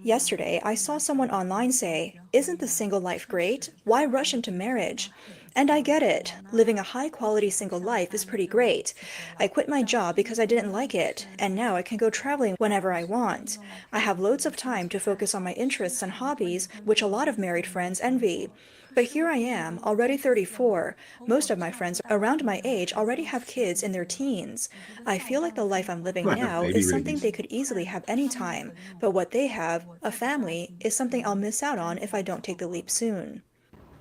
Yesterday, I saw someone online say, "Isn't the single life great? Why rush into marriage?" And I get it. Living a high-quality single life is pretty great. I quit my job because I didn't like it, and now I can go traveling whenever I want. I have loads of time to focus on my interests and hobbies, which a lot of married friends envy. But here I am, already 34. Most of my friends around my age already have kids in their teens. I feel like the life I'm living now is something they could easily have anytime, but what they have, a family, is something I'll miss out on if I don't take the leap soon.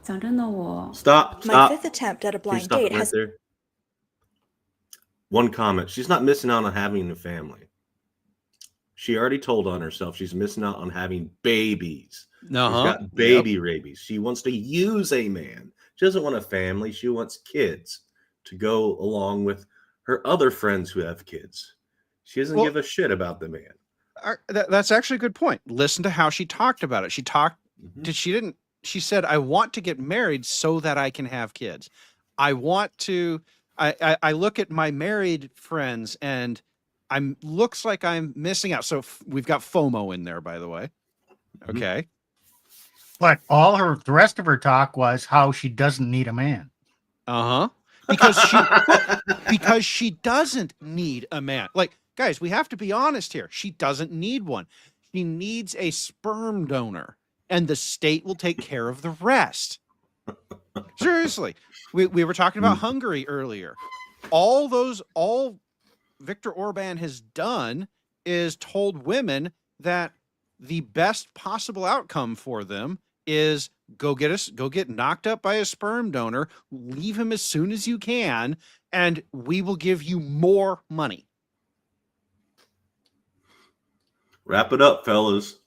Stop. My 5th attempt at a blind date has... There. One comment. She's not missing out on having a family. She already told on herself she's missing out on having babies. She's got baby rabies. She wants to use a man. She doesn't want a family. She wants kids to go along with her other friends who have kids. She doesn't give a shit about the man. That's actually a good point. Listen to how she talked about it. She said, I want to get married so that I can have kids. I look at my married friends and looks like I'm missing out. So we've got FOMO in there, by the way. Okay. But the rest of her talk was how she doesn't need a man. Because she doesn't need a man. Like, guys, we have to be honest here. She doesn't need one. She needs a sperm donor, and the state will take care of the rest. Seriously. We were talking about Hungary earlier. All Viktor Orban has done is told women that the best possible outcome for them is go get knocked up by a sperm donor, leave him as soon as you can, and we will give you more money. Wrap it up, fellas.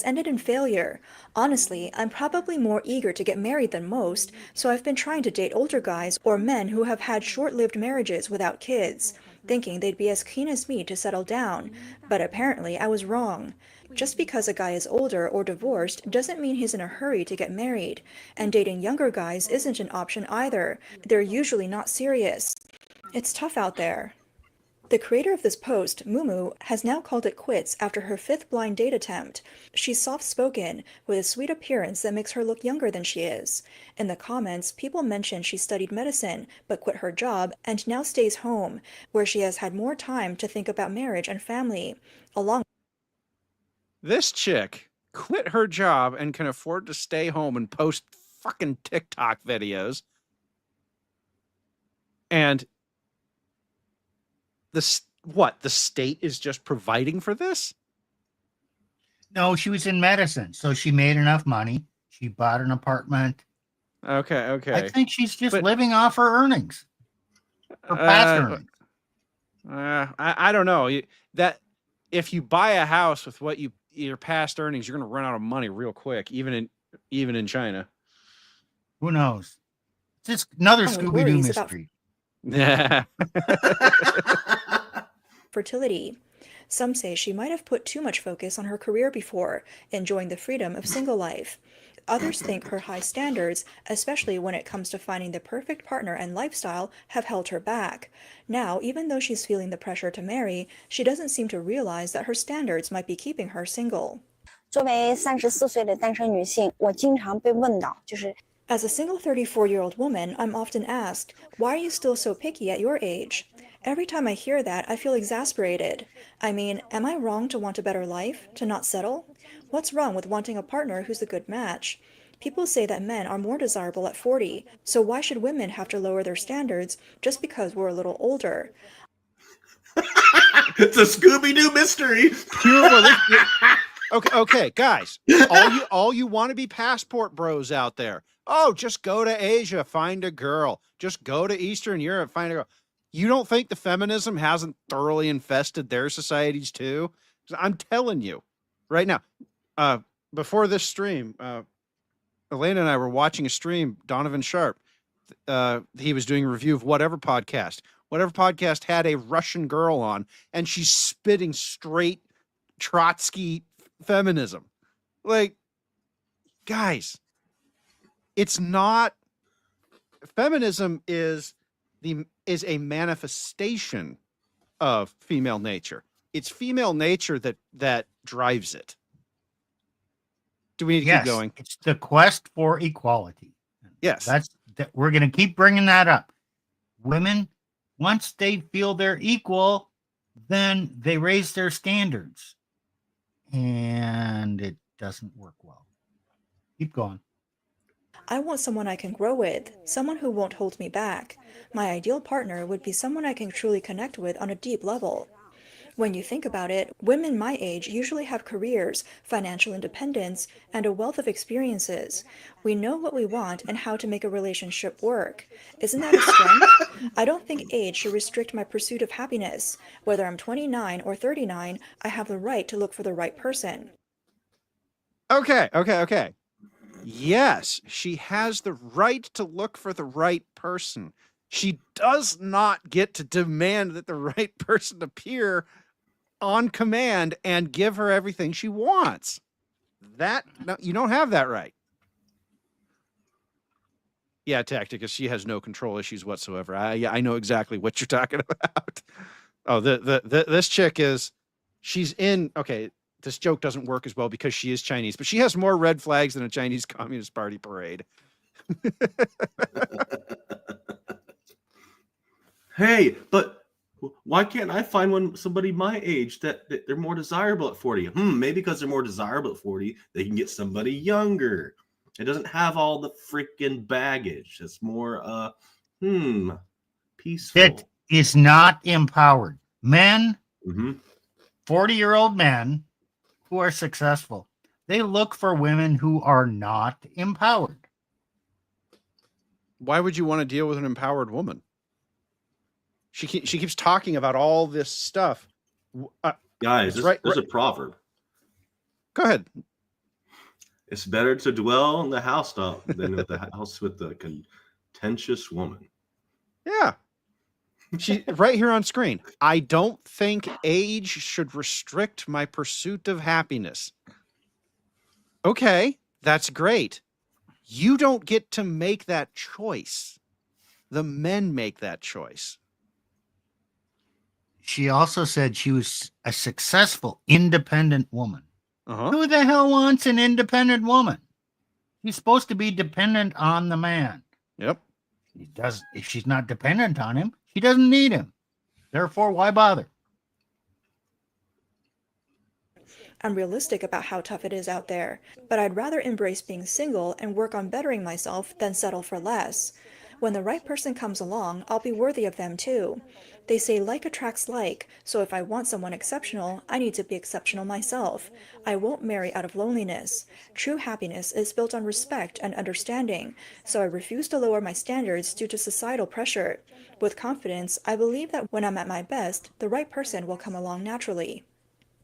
Ended in failure. Honestly, I'm probably more eager to get married than most, so I've been trying to date older guys or men who have had short-lived marriages without kids, thinking they'd be as keen as me to settle down, but apparently I was wrong. Just because a guy is older or divorced doesn't mean he's in a hurry to get married, and dating younger guys isn't an option either. They're usually not serious. It's tough out there. The creator of this post, Mumu, has now called it quits after her 5th blind date attempt. She's soft-spoken, with a sweet appearance that makes her look younger than she is. In the comments, people mention she studied medicine, but quit her job and now stays home, where she has had more time to think about marriage and family. This chick quit her job and can afford to stay home and post fucking TikTok videos. And the state is just providing for this? No, she was in medicine, so she made enough money. She bought an apartment. Okay. I think she's just living off her earnings. Her past earnings. I don't know. That if you buy a house with your past earnings, you're going to run out of money real quick, even in China. Who knows? It's just another Scooby-Doo mystery. Yeah. Fertility. Some say she might have put too much focus on her career before, enjoying the freedom of single life. others think her high standards, especially when it comes to finding the perfect partner and lifestyle, have held her back. Now, even though she's feeling the pressure to marry, she doesn't seem to realize that her standards might be keeping her single. 作为34岁的单身女性，我经常被问到，就是 As a single 34-year-old woman, I'm often asked, why are you still so picky at your age? Every time I hear that, I feel exasperated. I mean, am I wrong to want a better life, to not settle? What's wrong with wanting a partner who's a good match? People say that men are more desirable at 40, so why should women have to lower their standards just because we're a little older? It's a Scooby-Doo mystery. Okay, guys, all you wannabe passport bros out there. Oh, just go to Asia, find a girl. Just go to Eastern Europe, find a girl. You don't think the feminism hasn't thoroughly infested their societies too? I'm telling you, right now. Before this stream, Elena and I were watching a stream. Donovan Sharp, he was doing a review of whatever podcast. Whatever podcast had a Russian girl on, and she's spitting straight Trotsky feminism. Like, guys, it's not. Feminism is a manifestation of female nature. It's female nature that drives it. Do we need to keep going? It's the quest for equality. Yes, we're going to keep bringing that up. Women, once they feel they're equal, then they raise their standards, and it doesn't work well. Keep going. I want someone I can grow with, someone who won't hold me back. My ideal partner would be someone I can truly connect with on a deep level. When you think about it, women my age usually have careers, financial independence, and a wealth of experiences. We know what we want and how to make a relationship work. Isn't that a strength? I don't think age should restrict my pursuit of happiness. Whether I'm 29 or 39, I have the right to look for the right person. Okay. Yes, she has the right to look for the right person. She does not get to demand that the right person appear on command and give her everything she wants. No, you don't have that right. Yeah, Tacticus, she has no control issues whatsoever. I know exactly what you're talking about. Oh, this chick she's in. Okay, this joke doesn't work as well because she is Chinese, but she has more red flags than a Chinese Communist Party parade. Hey, but why can't I find somebody my age that they're more desirable at 40? Maybe because they're more desirable at 40, they can get somebody younger. It doesn't have all the freaking baggage. It's more peaceful. It is not empowered. Men, 40-year-old men who are successful, they look for women who are not empowered. Why would you want to deal with an empowered woman? She keeps talking about all this stuff. Guys, there's a proverb. Go ahead. It's better to dwell in the housetop than with the house with the contentious woman. Yeah. She right here on screen. I don't think age should restrict my pursuit of happiness. Okay, that's great. You don't get to make that choice. The men make that choice. She also said she was a successful, independent woman. Who the hell wants an independent woman? She's supposed to be dependent on the man. Yep. If she's not dependent on him, she doesn't need him. Therefore, why bother? I'm realistic about how tough it is out there, but I'd rather embrace being single and work on bettering myself than settle for less. When the right person comes along, I'll be worthy of them too. They say like attracts like, so if I want someone exceptional, I need to be exceptional myself. I won't marry out of loneliness. True happiness is built on respect and understanding, so I refuse to lower my standards due to societal pressure. With confidence, I believe that when I'm at my best, the right person will come along naturally.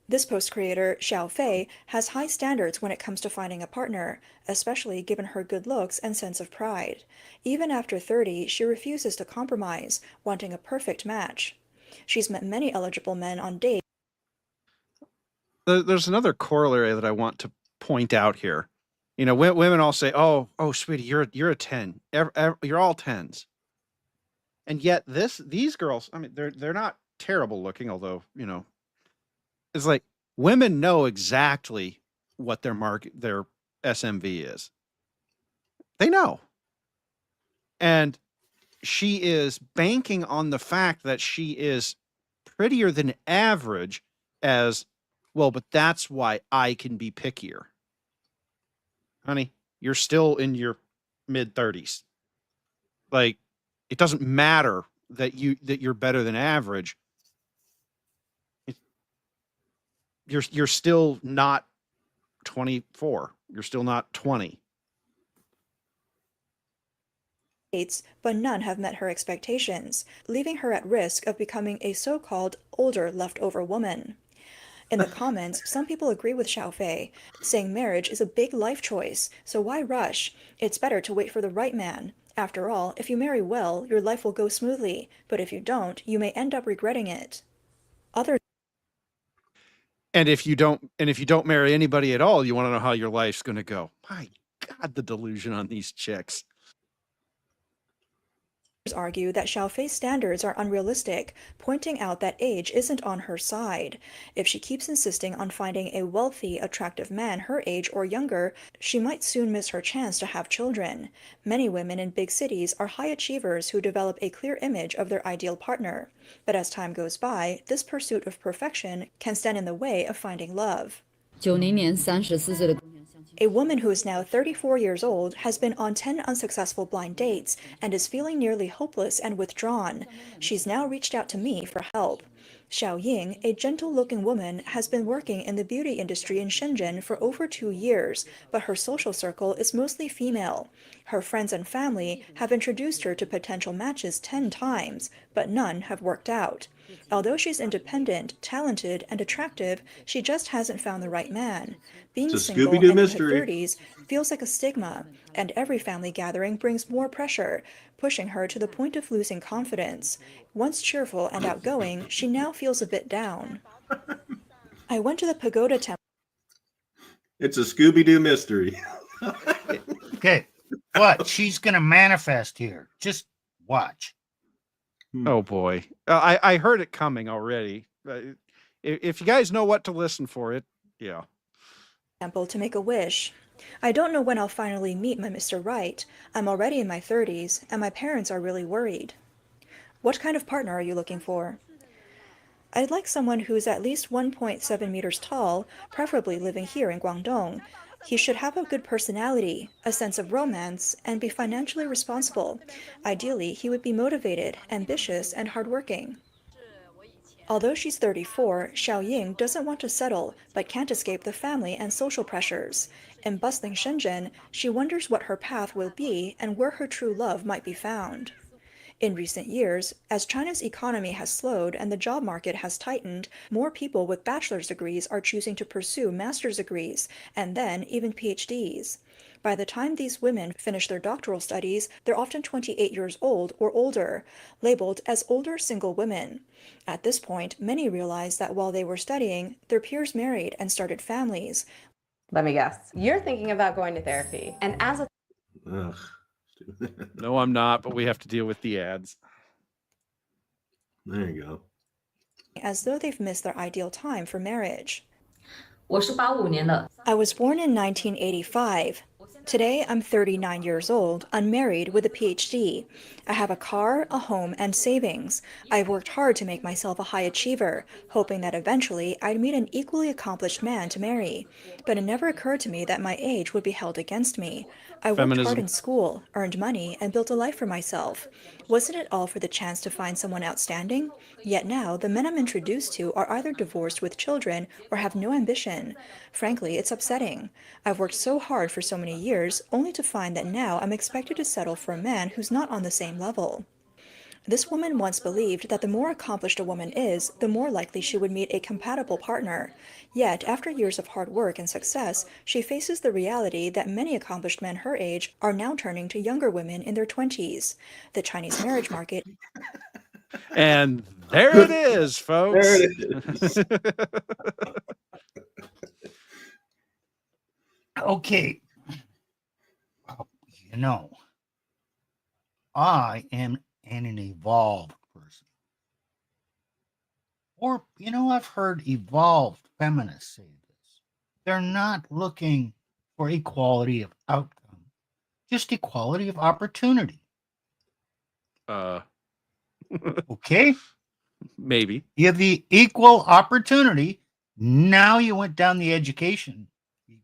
This post creator, Xiao Fei, has high standards when it comes to finding a partner, especially given her good looks and sense of pride. Even after 30, she refuses to compromise, wanting a perfect match. She's met many eligible men on dates. There's another corollary that I want to point out here. You know, women all say, "Oh, sweetie, you're a 10. You're all 10s." And yet these girls, I mean, they're not terrible looking, although, you know, it's like women know exactly what their SMV is. They know. And she is banking on the fact that she is prettier than average as well, but that's why I can be pickier. Honey, you're still in your mid 30s. Like, it doesn't matter that you're better than average. You're still not 24. You're still not 20. But none have met her expectations, leaving her at risk of becoming a so-called older leftover woman. In the comments, some people agree with Xiaofei, saying marriage is a big life choice, so why rush? It's better to wait for the right man. After all, if you marry well, your life will go smoothly, but if you don't, you may end up regretting it. Others And if you don't marry anybody at all, you want to know how your life's going to go. My God, the delusion on these chicks. argue that Xiaofei's standards are unrealistic, pointing out that age isn't on her side. If she keeps insisting on finding a wealthy, attractive man her age or younger, she might soon miss her chance to have children. Many women in big cities are high achievers who develop a clear image of their ideal partner. But as time goes by, this pursuit of perfection can stand in the way of finding love. A woman who is now 34 years old has been on 10 unsuccessful blind dates and is feeling nearly hopeless and withdrawn. She's now reached out to me for help. Xiao Ying, a gentle-looking woman, has been working in the beauty industry in Shenzhen for over 2 years, but her social circle is mostly female. Her friends and family have introduced her to potential matches 10 times, but none have worked out. Although she's independent, talented, and attractive, she just hasn't found the right man. Being single and in her 30s feels like a stigma, and every family gathering brings more pressure, pushing her to the point of losing confidence. Once cheerful and outgoing, she now feels a bit down. I went to the pagoda temple. It's a Scooby-Doo mystery. Okay, what? She's going to manifest here. Just watch. Oh boy, I heard it coming already. If you guys know what to listen for, it, yeah. Temple to make a wish. I don't know when I'll finally meet my Mr. Right. I'm already in my 30s, and my parents are really worried. What kind of partner are you looking for? I'd like someone who's at least 1.7 meters tall, preferably living here in Guangdong. He should have a good personality, a sense of romance, and be financially responsible. Ideally, he would be motivated, ambitious, and hardworking. Although she's 34, Xiao Ying doesn't want to settle, but can't escape the family and social pressures. In bustling Shenzhen, she wonders what her path will be and where her true love might be found. In recent years, as China's economy has slowed and the job market has tightened, more people with bachelor's degrees are choosing to pursue master's degrees, and then even PhDs. By the time these women finish their doctoral studies, they're often 28 years old or older, labeled as older single women. At this point, many realize that while they were studying, their peers married and started families. Let me guess. You're thinking about going to therapy, and as a No, I'm not, but we have to deal with the ads. There you go. As though they've missed their ideal time for marriage. 我是85年的。 I was born in 1985. Today, I'm 39 years old, unmarried with a PhD. I have a car, a home, and savings. I've worked hard to make myself a high achiever, hoping that eventually I'd meet an equally accomplished man to marry. But it never occurred to me that my age would be held against me. I worked hard in school, earned money, and built a life for myself. Wasn't it all for the chance to find someone outstanding? Yet now, the men I'm introduced to are either divorced with children or have no ambition. Frankly, it's upsetting. I've worked so hard for so many years, only to find that now I'm expected to settle for a man who's not on the same level. This woman once believed that the more accomplished a woman is, the more likely she would meet a compatible partner. Yet, after years of hard work and success, she faces the reality that many accomplished men her age are now turning to younger women in their 20s. The Chinese marriage market... And there it is, folks. There it is. Okay, No, I am an evolved person. Or, I've heard evolved feminists say this. They're not looking for equality of outcome, just equality of opportunity. Okay? Maybe. You have the equal opportunity. Now you went down the education. You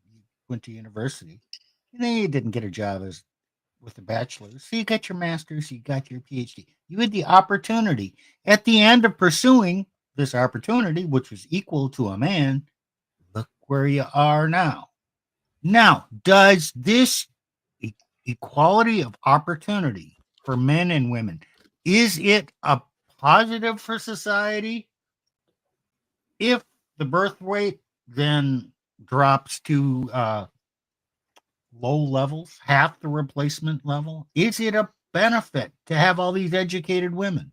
went to university. And then you didn't get a job with a bachelor's. So you got your master's, you got your PhD. You had the opportunity. At the end of pursuing this opportunity, which was equal to a man, look where you are now. Now, does this equality of opportunity for men and women, is it a positive for society? If the birth rate then drops to low levels, half the replacement level, is it a benefit to have all these educated women?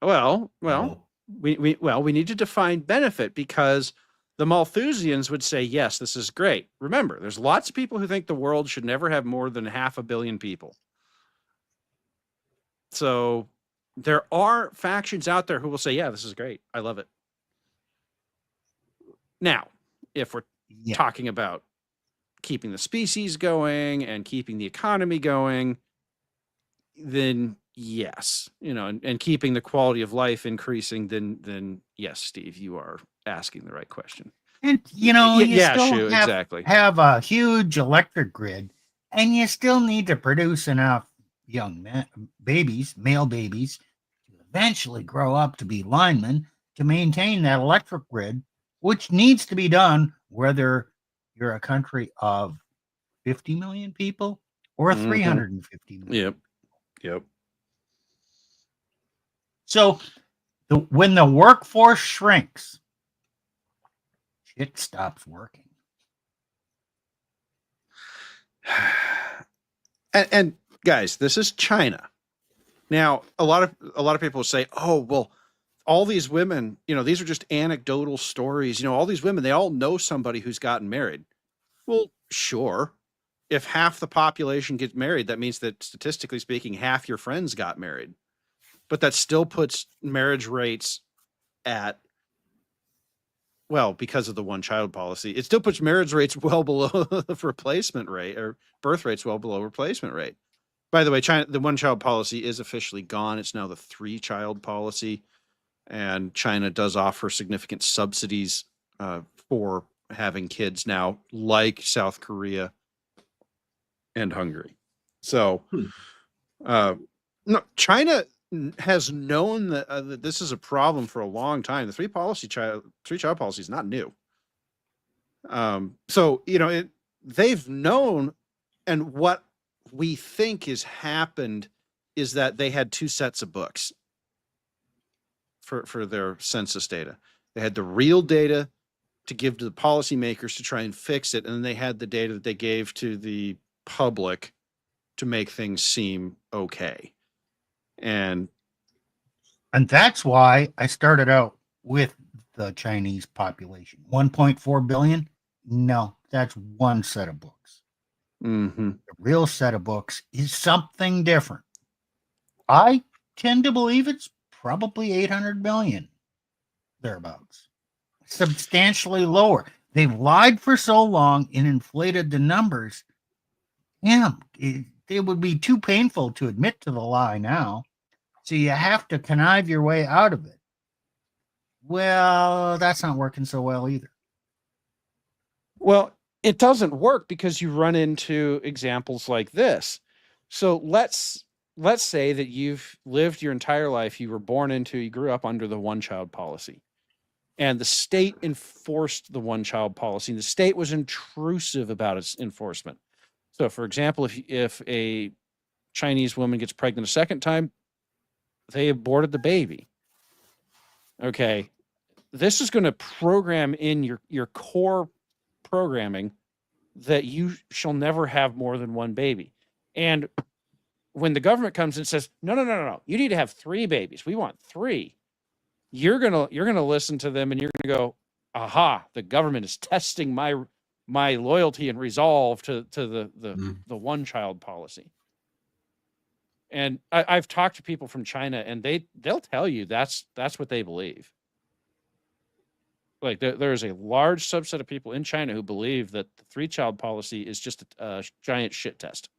Well, we need to define benefit, because the Malthusians would say, yes, this is great. Remember, there's lots of people who think the world should never have more than 500 million people. So there are factions out there who will say, yeah, this is great. I love it. Now, if we're talking about keeping the species going and keeping the economy going, then yes, and keeping the quality of life increasing, then yes, Steve, you are asking the right question. And you still have a huge electric grid, and you still need to produce enough young male babies, to eventually grow up to be linemen to maintain that electric grid, which needs to be done whether you're a country of 50 million people or 350 million. Yep. So when the workforce shrinks, it stops working. And guys, this is China. Now, a lot of people say, oh, well, all these women, these are just anecdotal stories. All these women, they all know somebody who's gotten married. Well, sure. If half the population gets married, that means that statistically speaking, half your friends got married. But that still puts marriage rates at, well, because of the one-child policy, it still puts marriage rates well below the replacement rate, or birth rates well below replacement rate. By the way, China, the one-child policy is officially gone. It's now the 3-child policy, and China does offer significant subsidies for having kids now, like South Korea and Hungary. So, no, China has known that this is a problem for a long time. The 3-child policy is not new. So they've known, and what we think has happened is that they had 2 sets of books for their census data. They had the real data to give to the policymakers to try and fix it, and then they had the data that they gave to the public to make things seem okay. And that's why I started out with the Chinese population. 1.4 billion? No, that's one set of books. The real set of books is something different. I tend to believe it's probably 800 million, thereabouts. Substantially lower. They've lied for so long and inflated the numbers. Yeah, it would be too painful to admit to the lie now. So you have to connive your way out of it. Well, that's not working so well either. Well, it doesn't work because you run into examples like this. So let's say that you've lived your entire life, you grew up under the one-child policy, and the state enforced the one-child policy, and the state was intrusive about its enforcement. So, for example, if a Chinese woman gets pregnant a second time, they aborted the baby. Okay, this is going to program in your core programming that you shall never have more than one baby. And when the government comes and says, no, you need to have 3 babies. We want 3. You're gonna listen to them, and you're gonna go, aha, the government is testing my my loyalty and resolve to the one child policy. And I've talked to people from China, and they'll tell you that's what they believe. Like there's a large subset of people in China who believe that the 3-child policy is just a giant shit test.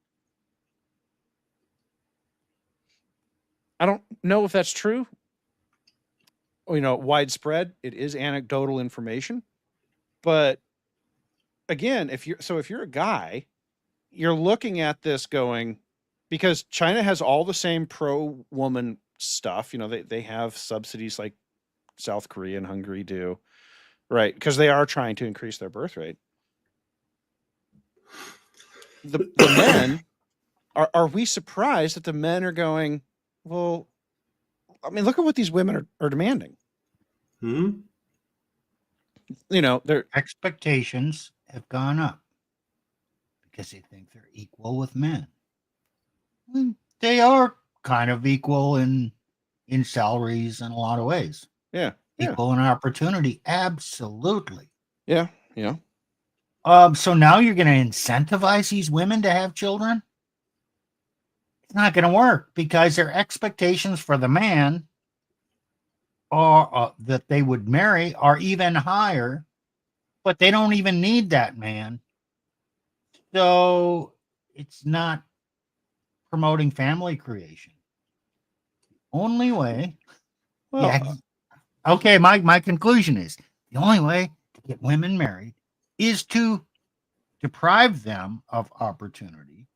I don't know if that's true. Widespread. It is anecdotal information, but again, if you're a guy, you're looking at this going, because China has all the same pro-woman stuff. They have subsidies like South Korea and Hungary do, right? Because they are trying to increase their birth rate. The men, are we surprised that the men are going, well, I mean, look at what these women are demanding. Their expectations have gone up because they think they're equal with men. They are kind of equal in salaries in a lot of ways. Yeah. Equal in opportunity. Absolutely. Yeah. So now you're going to incentivize these women to have children? It's not going to work because their expectations for the man are that they would marry are even higher, but they don't even need that man. So it's not promoting family creation. Only way. Okay, my conclusion is the only way to get women married is to deprive them of opportunity.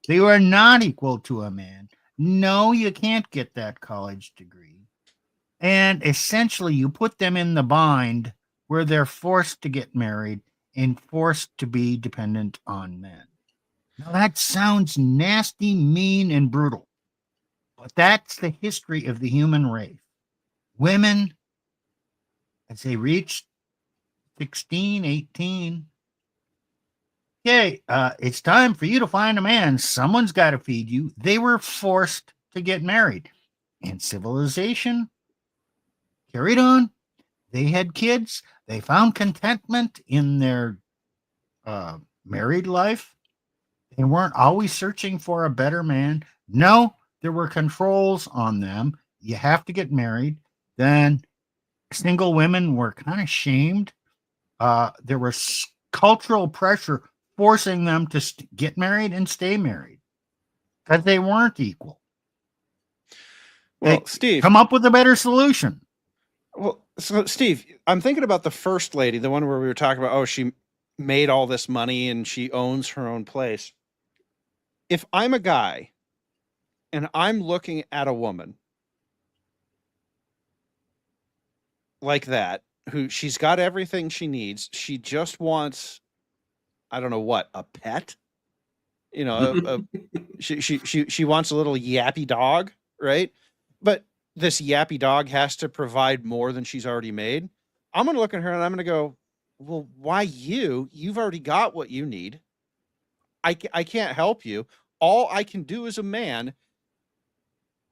They are not equal to a man. No, you can't get that college degree. And essentially, you put them in the bind where they're forced to get married and forced to be dependent on men. Now, that sounds nasty, mean, and brutal, but that's the history of the human race. Women, as they reach 16, 18, okay, it's time for you to find a man. Someone's got to feed you. They were forced to get married. And civilization carried on. They had kids. They found contentment in their married life. They weren't always searching for a better man. No, there were controls on them. You have to get married. Then single women were kind of shamed. There was cultural pressure forcing them to get married and stay married because they weren't equal. Well, Steve, come up with a better solution. Well, so Steve, I'm thinking about the first lady, the one where we were talking about, she made all this money and she owns her own place. If I'm a guy and I'm looking at a woman like that, who she's got everything she needs, she just wants, I don't know what, a pet, she wants a little yappy dog, right? But this yappy dog has to provide more than she's already made. I'm going to look at her and I'm going to go, well, why you? You've already got what you need. I can't help you. All I can do as a man,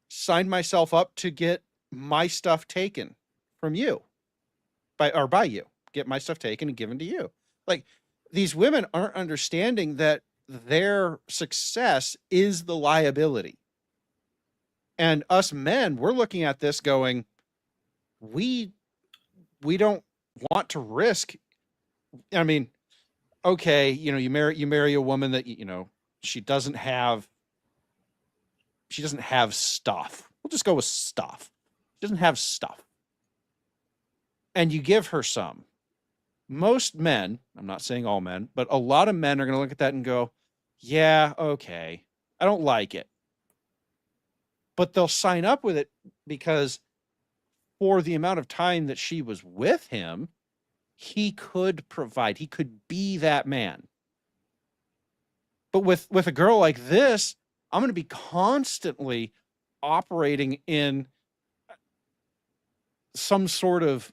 sign myself up to get my stuff taken from you by you, get my stuff taken and given to you. Like, these women aren't understanding that their success is the liability. And us men, we're looking at this going, we don't want to risk. I mean, okay, you marry a woman that, she doesn't have stuff. We'll just go with stuff. She doesn't have stuff. And you give her some. Most men, I'm not saying all men, but a lot of men are going to look at that and go, yeah, okay, I don't like it. But they'll sign up with it because for the amount of time that she was with him, he could provide, he could be that man. But with a girl like this, I'm going to be constantly operating in some sort of,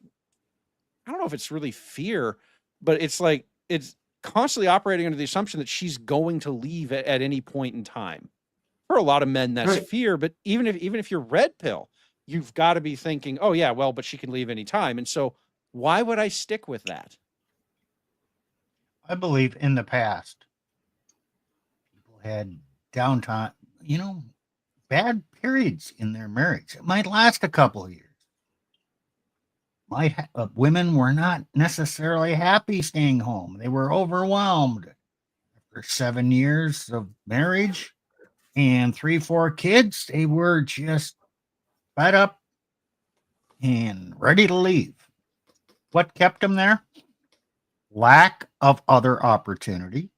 I don't know if it's really fear, but it's like, it's constantly operating under the assumption that she's going to leave at any point in time. For a lot of men, that's right. Fear. But even if you're red pill, you've got to be thinking, oh yeah, well, but she can leave any time. And so why would I stick with that? I believe in the past, people had downtime, bad periods in their marriage. It might last a couple of years. Women were not necessarily happy staying home. They were overwhelmed. After 7 years of marriage and 3-4 kids, they were just fed up and ready to leave. What kept them there? Lack of other opportunity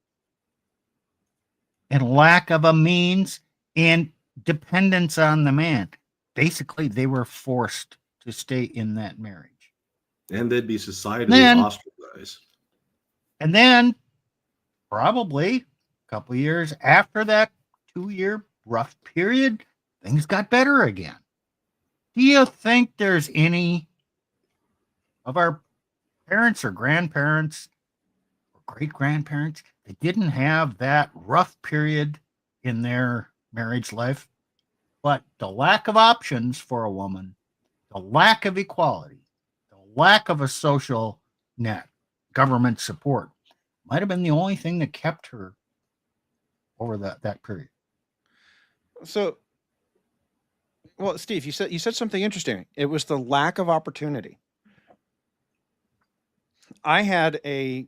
and lack of a means and dependence on the man. Basically, they were forced to stay in that marriage. And they'd be societally ostracized. And then, probably a couple of years after that 2-year rough period, things got better again. Do you think there's any of our parents or grandparents or great-grandparents that didn't have that rough period in their marriage life? But the lack of options for a woman, the lack of equality, the lack of a social net, government support, might have been the only thing that kept her over that period. So, well, Steve, you said something interesting. It was the lack of opportunity. I had I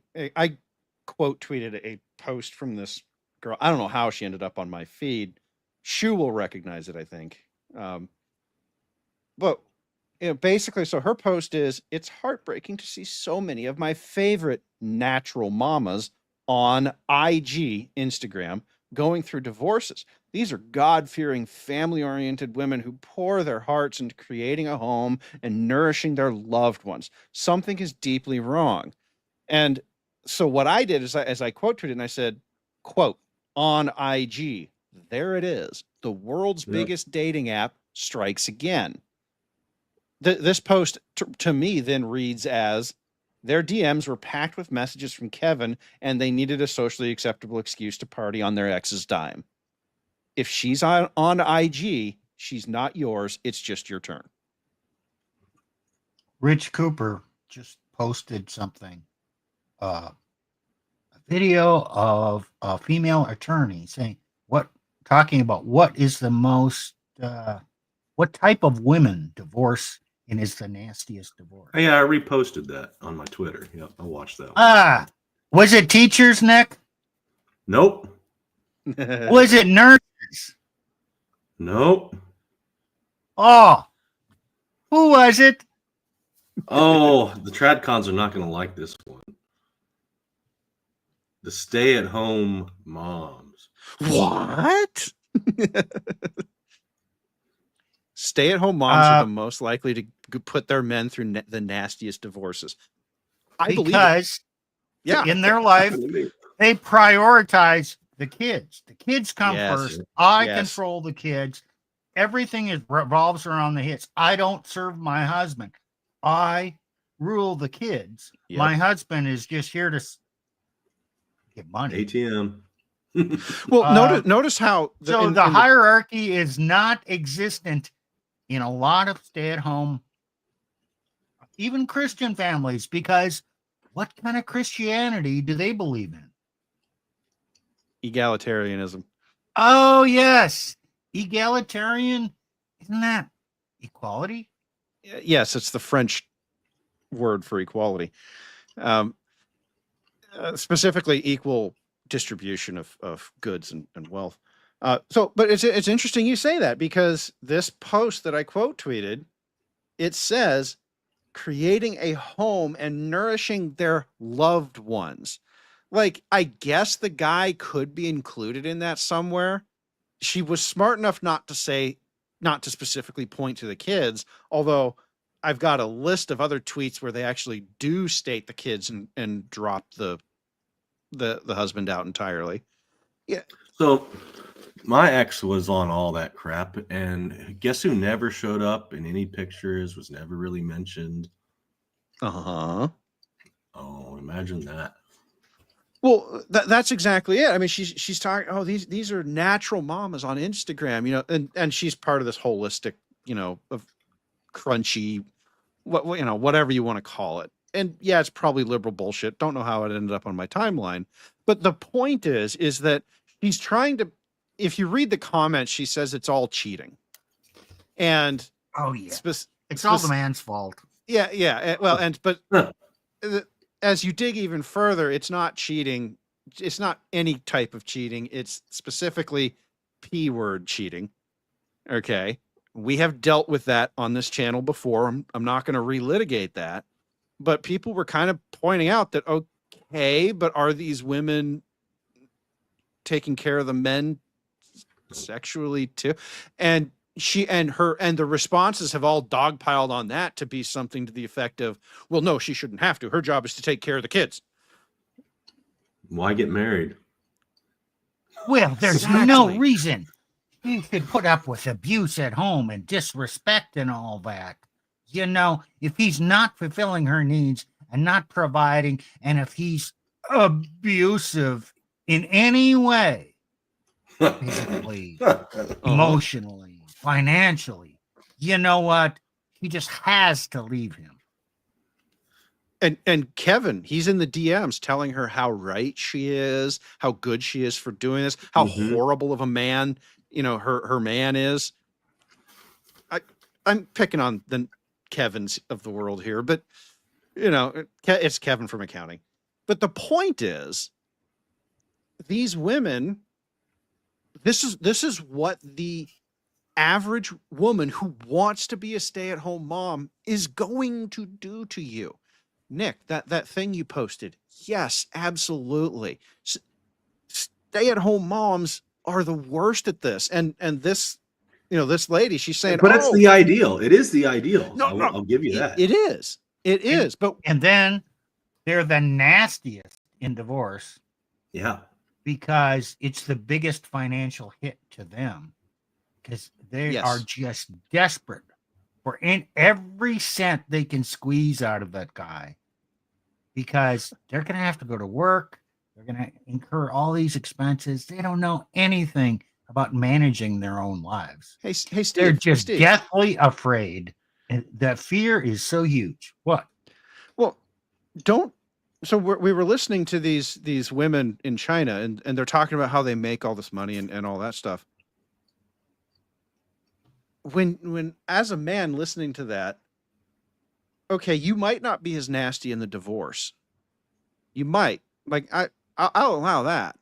quote tweeted a post from this girl. I don't know how she ended up on my feed. Shu will recognize it, I think. But basically, so her post is, it's heartbreaking to see so many of my favorite natural mamas on IG, Instagram, going through divorces. These are God-fearing, family-oriented women who pour their hearts into creating a home and nourishing their loved ones. Something is deeply wrong. And so what I did is, as I quote tweeted, and I said, quote, on IG, there it is. The world's biggest dating app strikes again. This post to me then reads as, their DMs were packed with messages from Kevin and they needed a socially acceptable excuse to party on their ex's dime. If she's on IG, she's not yours. It's just your turn. Rich Cooper just posted something, a video of a female attorney saying, talking about what is the most, what type of women divorce and is the nastiest divorce. Yeah, I reposted that on my Twitter. Yep, I watched that. Was it teachers, Nick? Nope. Was it nurses? Nope. Oh, who was it? Oh, the Tradcons are not going to like this one. The stay-at-home moms. What? Stay-at-home moms are the most likely to put their men through the nastiest divorces. Because in their life, they prioritize the kids. The kids come first. I control the kids. Everything revolves around the kids. I don't serve my husband. I rule the kids. Yep. My husband is just here to get money. ATM. Well, notice how the hierarchy is not existent in a lot of stay-at-home, even Christian families, because what kind of Christianity do they believe in? Egalitarianism. Oh, yes. Egalitarian. Isn't that equality? Yes, it's the French word for equality. Specifically, equal distribution of goods and wealth. But it's interesting you say that, because this post that I quote tweeted, it says, creating a home and nourishing their loved ones. Like, I guess the guy could be included in that somewhere. She was smart enough not to specifically point to the kids, although I've got a list of other tweets where they actually do state the kids and drop the husband out entirely. Yeah. So my ex was on all that crap, and guess who never showed up in any pictures, was never really mentioned? Uh-huh. Oh, imagine that. Well, that's exactly it. I mean, she's talking, oh, these are natural mamas on Instagram, and she's part of this holistic, of crunchy, whatever you want to call it. and yeah, it's probably liberal bullshit. Don't know how it ended up on my timeline. But the point is that she's trying to, if you read the comments, she says it's all cheating. And oh yeah, it's all the man's fault. Yeah. Well, but as you dig even further, it's not cheating. It's not any type of cheating. It's specifically P word cheating. Okay. We have dealt with that on this channel before. I'm not going to relitigate that. But people were kind of pointing out that, okay, but are these women taking care of the men sexually too? And she and the responses have all dogpiled on that to be something to the effect of, well, no, she shouldn't have to. Her job is to take care of the kids. Why get married? Well, there's no reason you should put up with abuse at home and disrespect and all that. You know, if he's not fulfilling her needs and not providing, and if he's abusive in any way, physically, emotionally, financially, you know what? He just has to leave him. And Kevin, he's in the DMs telling her how right she is, how good she is for doing this, how horrible of a man, her man is. I'm picking on the Kevins of the world here, but it's Kevin from accounting. But the point is, these women, this is what the average woman who wants to be a stay-at-home mom is going to do to you. Nick, that thing you posted, yes, absolutely. Stay-at-home moms are the worst at this, and this, this lady, she's saying, but it's the ideal. It is the ideal. No, I'll give you that. It is. And then they're the nastiest in divorce. Yeah. Because it's the biggest financial hit to them, because they are just desperate for every cent they can squeeze out of that guy, because they're going to have to go to work. They're going to incur all these expenses. They don't know anything about managing their own lives. Hey, Steve. They're just deathly afraid. And that fear is so huge. What? Well, so we were listening to these women in China, and they're talking about how they make all this money and all that stuff. When as a man listening to that, okay, you might not be as nasty in the divorce. You might, I'll allow that.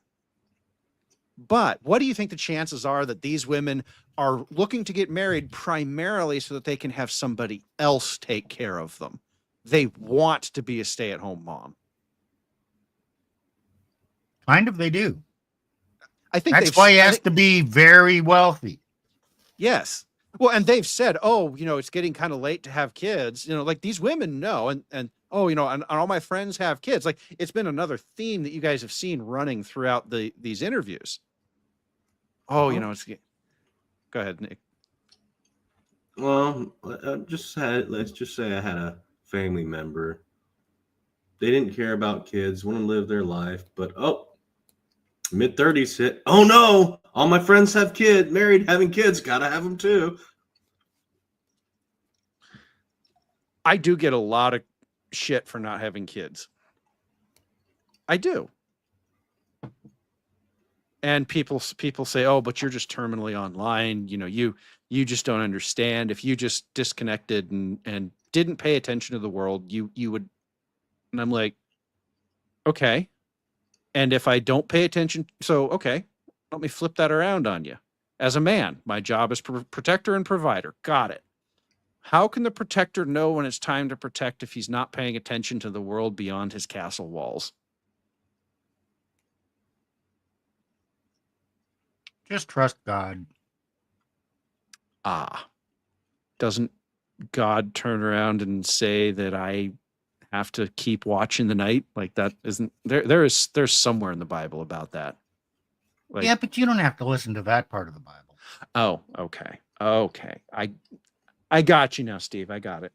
But what do you think the chances are that these women are looking to get married primarily so that they can have somebody else take care of them? They want to be a stay-at-home mom. Kind of, they do. I think that's why he has to be very wealthy. Yes. Well, and they've said, it's getting kind of late to have kids. Like these women know, and all my friends have kids. Like it's been another theme that you guys have seen running throughout these interviews. It's. Go ahead, Nick. Well, let's just say I had a family member. They didn't care about kids, want to live their life, but mid-30s hit. Oh no! All my friends have kids, married, having kids. Gotta have them too. I do get a lot of shit for not having kids. I do. And people say, "Oh, but you're just terminally online. You just don't understand. If you just disconnected and didn't pay attention to the world, you would." And I'm like, okay. And if I don't pay attention, so okay, let me flip that around on you. As a man, my job is protector and provider. Got it. How can the protector know when it's time to protect if he's not paying attention to the world beyond his castle walls? Just trust God. Doesn't God turn around and say that I have to keep watching the night? Like that isn't there's somewhere in the Bible about that. Yeah, but you don't have to listen to that part of the Bible. Oh, okay. I got you now, Steve. I got it.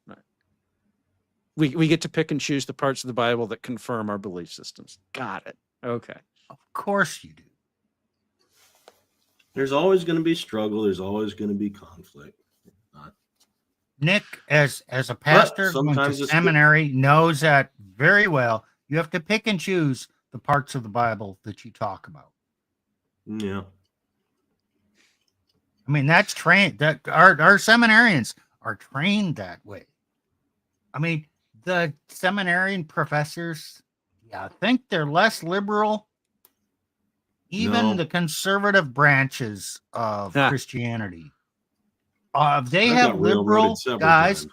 We get to pick and choose the parts of the Bible that confirm our belief systems. Got it. Okay. Of course you do. There's always going to be struggle. There's always going to be conflict. Nick, as a pastor going to sometimes it's good. seminary, knows that very well. You have to pick and choose the parts of the Bible that you talk about. Yeah. I mean, that's trained. That our seminarians are trained that way. I mean, the seminarian professors, yeah, I think they're less liberal. Even No. the conservative branches of Christianity, they I've have got liberal railroaded several guys. times.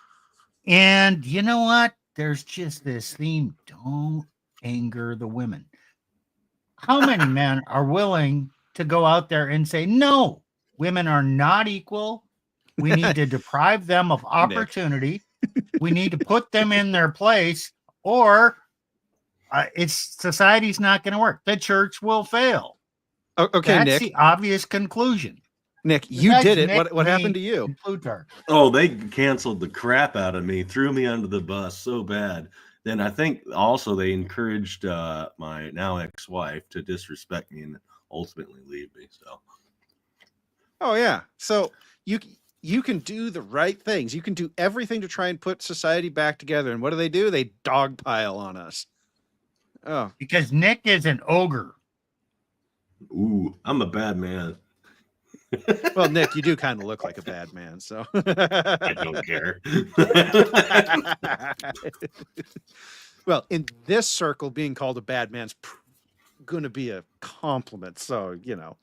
And you know what? There's just this theme: don't anger the women. How many men are willing to go out there and say, no, women are not equal? We need to deprive them of opportunity. We need to put them in their place, or society's not going to work. The church will fail. Okay, That's Nick. the obvious conclusion. Nick, you Besides did it. Nick, What me, happened to you? and Plutarch. Oh, they canceled the crap out of me, threw me under the bus so bad. Then I think also they encouraged my now ex-wife to disrespect me and ultimately leave me. So. Oh yeah. So you can do the right things. You can do everything to try and put society back together. And what do? They dogpile on us. Oh, because Nick is an ogre. Ooh, I'm a bad man. Well, Nick, you do kind of look like a bad man, so I don't care. Well, in this circle, being called a bad man's going to be a compliment. So, you know.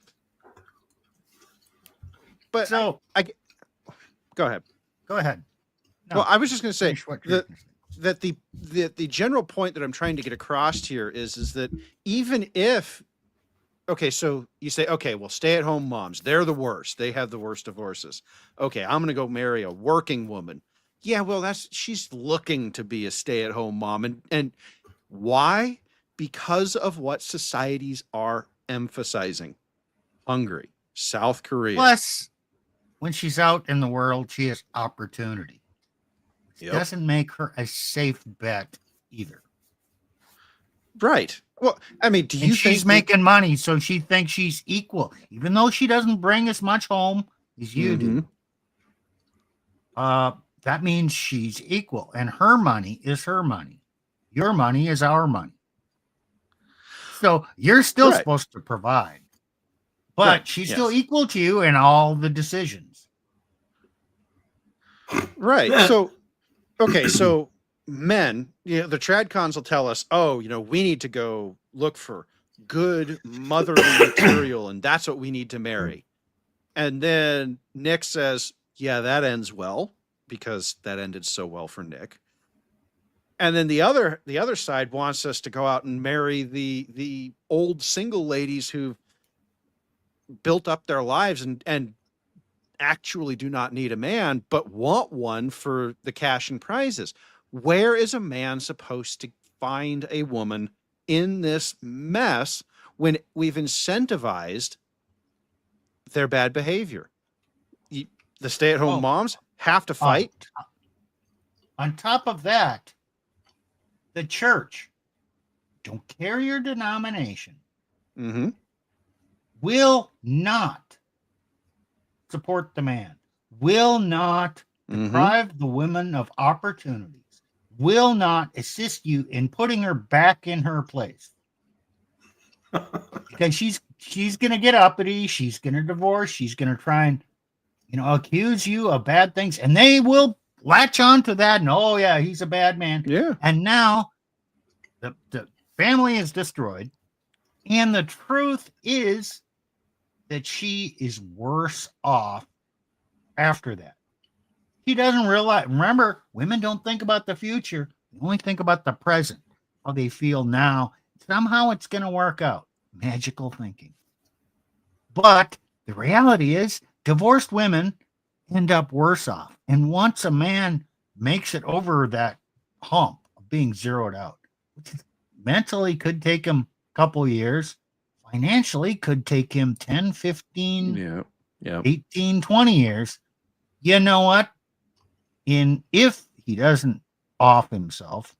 But so I go ahead. Go ahead. No, well, I was just going to say that the general point that I'm trying to get across here is that even if, okay, so you say, okay, well, stay-at-home moms, they're the worst. They have the worst divorces. Okay, I'm going to go marry a working woman. Yeah, well, she's looking to be a stay-at-home mom. And why? Because of what societies are emphasizing. Hungary, South Korea. Plus, when she's out in the world, she has opportunity. It doesn't make her a safe bet either. Right. Well, I mean, do you think she's making money, so she thinks she's equal, even though she doesn't bring as much home as you do. That means she's equal, and her money is her money. Your money is our money. So you're still supposed to provide, but she's still equal to you in all the decisions. Right. So, okay, so men, the tradcons will tell us, oh, we need to go look for good motherly material, and that's what we need to marry. And then Nick says, yeah, that ends well, because that ended so well for Nick. And then the other side wants us to go out and marry the old single ladies who've built up their lives and actually do not need a man, but want one for the cash and prizes. Where is a man supposed to find a woman in this mess when we've incentivized their bad behavior? The stay-at-home moms have to fight. On top of that, the church, don't care your denomination, will not support the man, will not deprive the woman of opportunities, will not assist you in putting her back in her place. Because she's going to get uppity, she's going to divorce, she's going to try and accuse you of bad things, and they will latch on to that. And oh yeah, he's a bad man. Yeah. And now the family is destroyed, and the truth is that she is worse off after that. She doesn't realize. Remember, women don't think about the future; they only think about the present, how they feel now. Somehow it's going to work out. Magical thinking. But the reality is, divorced women end up worse off. And once a man makes it over that hump of being zeroed out, which mentally could take him a couple years, financially could take him 10, 15, 18, 20 years. You know what? If he doesn't off himself,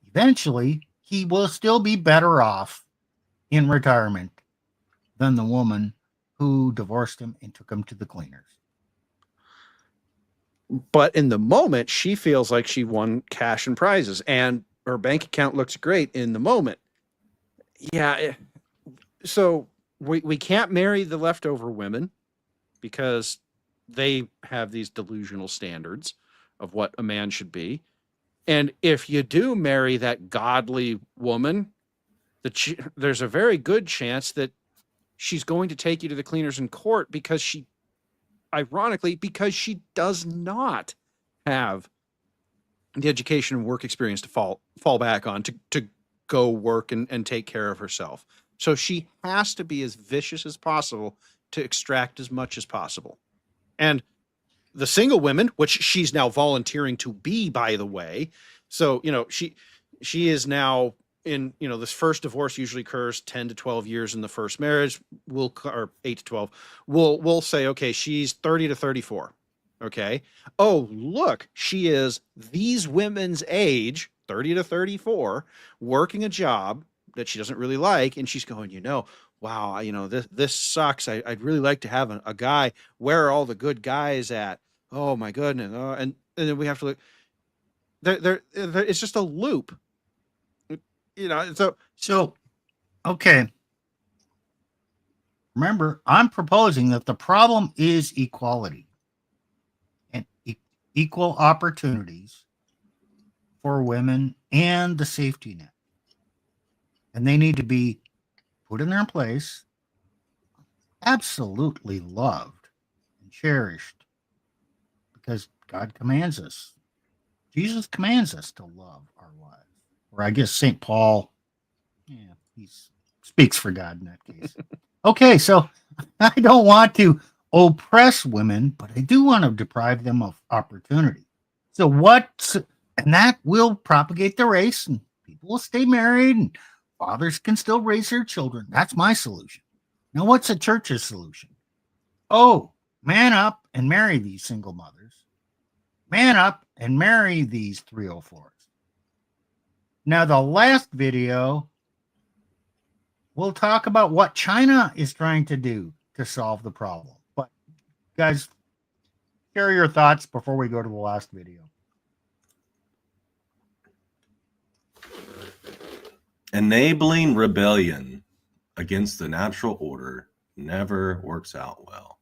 eventually he will still be better off in retirement than the woman who divorced him and took him to the cleaners. But in the moment, she feels like she won cash and prizes, and her bank account looks great in the moment. Yeah. So we can't marry the leftover women because they have these delusional standards of what a man should be. And if you do marry that godly woman, there's a very good chance that she's going to take you to the cleaners in court because she does not have the education and work experience to fall back on to go work and take care of herself. So she has to be as vicious as possible to extract as much as possible. And the single women, which she's now volunteering to be, by the way. So, she is now in, this first divorce usually occurs 10 to 12 years in the first marriage, or 8 to 12. We'll say, okay, she's 30 to 34. Okay. Oh, look, she is these women's age, 30 to 34, working a job that she doesn't really like. And she's going, wow, this sucks. I'd really like to have a guy. Where are all the good guys at? Oh my goodness. And then we have to look there. It's just a loop, So, okay. Remember, I'm proposing that the problem is equality and equal opportunities for women and the safety net. And they need to be put in their place, absolutely loved and cherished, because God commands us. Jesus commands us to love our wives. Or I guess St. Paul, he speaks for God in that case. Okay, so I don't want to oppress women, but I do want to deprive them of opportunity. So and that will propagate the race, and people will stay married, and fathers can still raise their children. That's my solution. Now, what's the church's solution? Oh, man up and marry these single mothers. Man up and marry these 304s. Now, the last video, we'll talk about what China is trying to do to solve the problem. But, guys, share your thoughts before we go to the last video. Enabling rebellion against the natural order never works out well.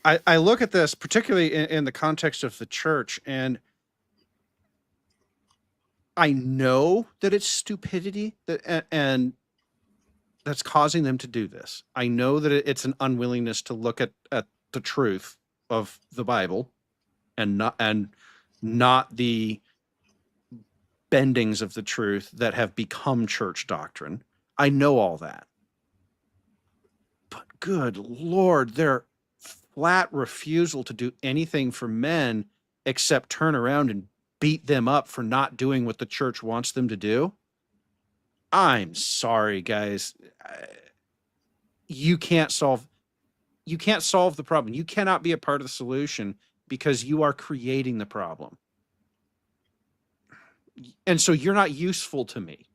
I look at this particularly in the context of the church, and I know that it's stupidity and that's causing them to do this. I know that it's an unwillingness to look at the truth of the Bible and not the bendings of the truth that have become church doctrine. I know all that. But good Lord, their flat refusal to do anything for men except turn around and beat them up for not doing what the church wants them to do. I'm sorry, guys. You can't solve the problem. You cannot be a part of the solution because you are creating the problem. And so you're not useful to me.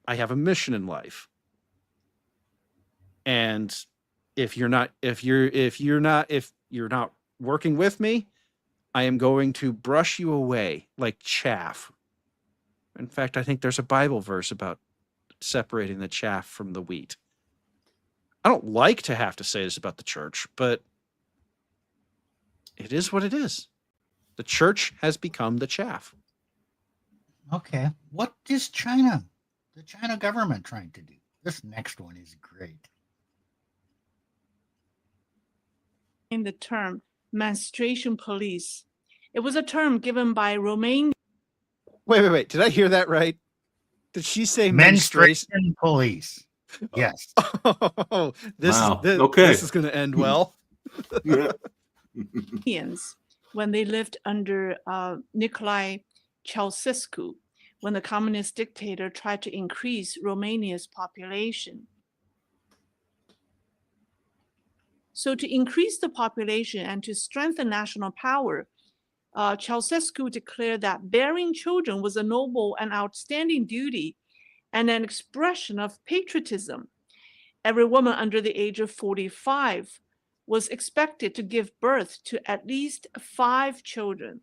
I have a mission in life. And if you're not working with me, I am going to brush you away like chaff. In fact, I think there's a Bible verse about separating the chaff from the wheat. I don't like to have to say this about the church, but it is what it is. The church has become the chaff. Okay. What is the China government trying to do? This next one is great. In the term menstruation police. It was a term given by Romanian. Wait. Did I hear that right? Did she say menstruation police? Yes. Oh, this is going to end well. When they lived under Nicolae Ceausescu, when the communist dictator tried to increase Romania's population. So to increase the population and to strengthen national power, Ceausescu declared that bearing children was a noble and outstanding duty, and an expression of patriotism. Every woman under the age of 45 was expected to give birth to at least 5 children.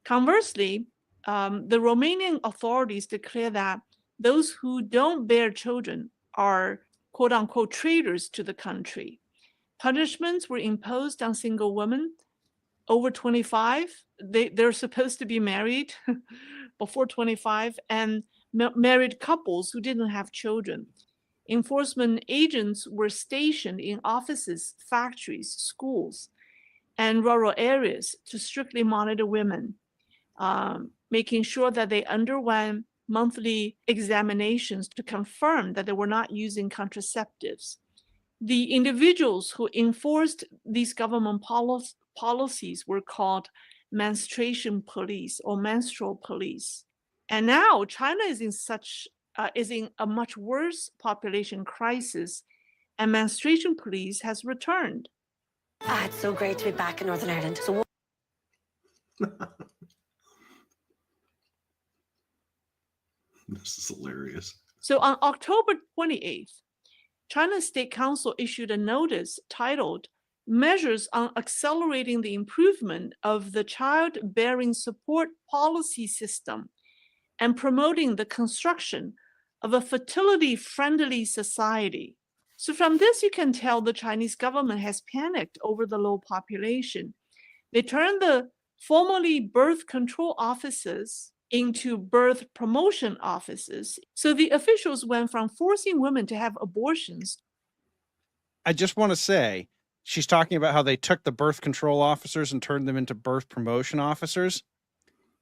Conversely, the Romanian authorities declare that those who don't bear children are quote unquote traitors to the country. Punishments were imposed on single women over 25. They're supposed to be married before 25, and married couples who didn't have children. Enforcement agents were stationed in offices, factories, schools, and rural areas to strictly monitor women, making sure that they underwent monthly examinations to confirm that they were not using contraceptives. The individuals who enforced these government policies were called menstruation police or menstrual police. And now China is in a much worse population crisis, and menstruation police has returned. It's so great to be back in Northern Ireland. So This is hilarious. So on October 28th, China's State Council issued a notice titled Measures on Accelerating the Improvement of the Childbearing Support Policy System and Promoting the Construction of a Fertility-Friendly Society. So from this, you can tell the Chinese government has panicked over the low population. They turned the formerly birth control offices into birth promotion offices. So the officials went from forcing women to have abortions. I just want to say, she's talking about how they took the birth control officers and turned them into birth promotion officers.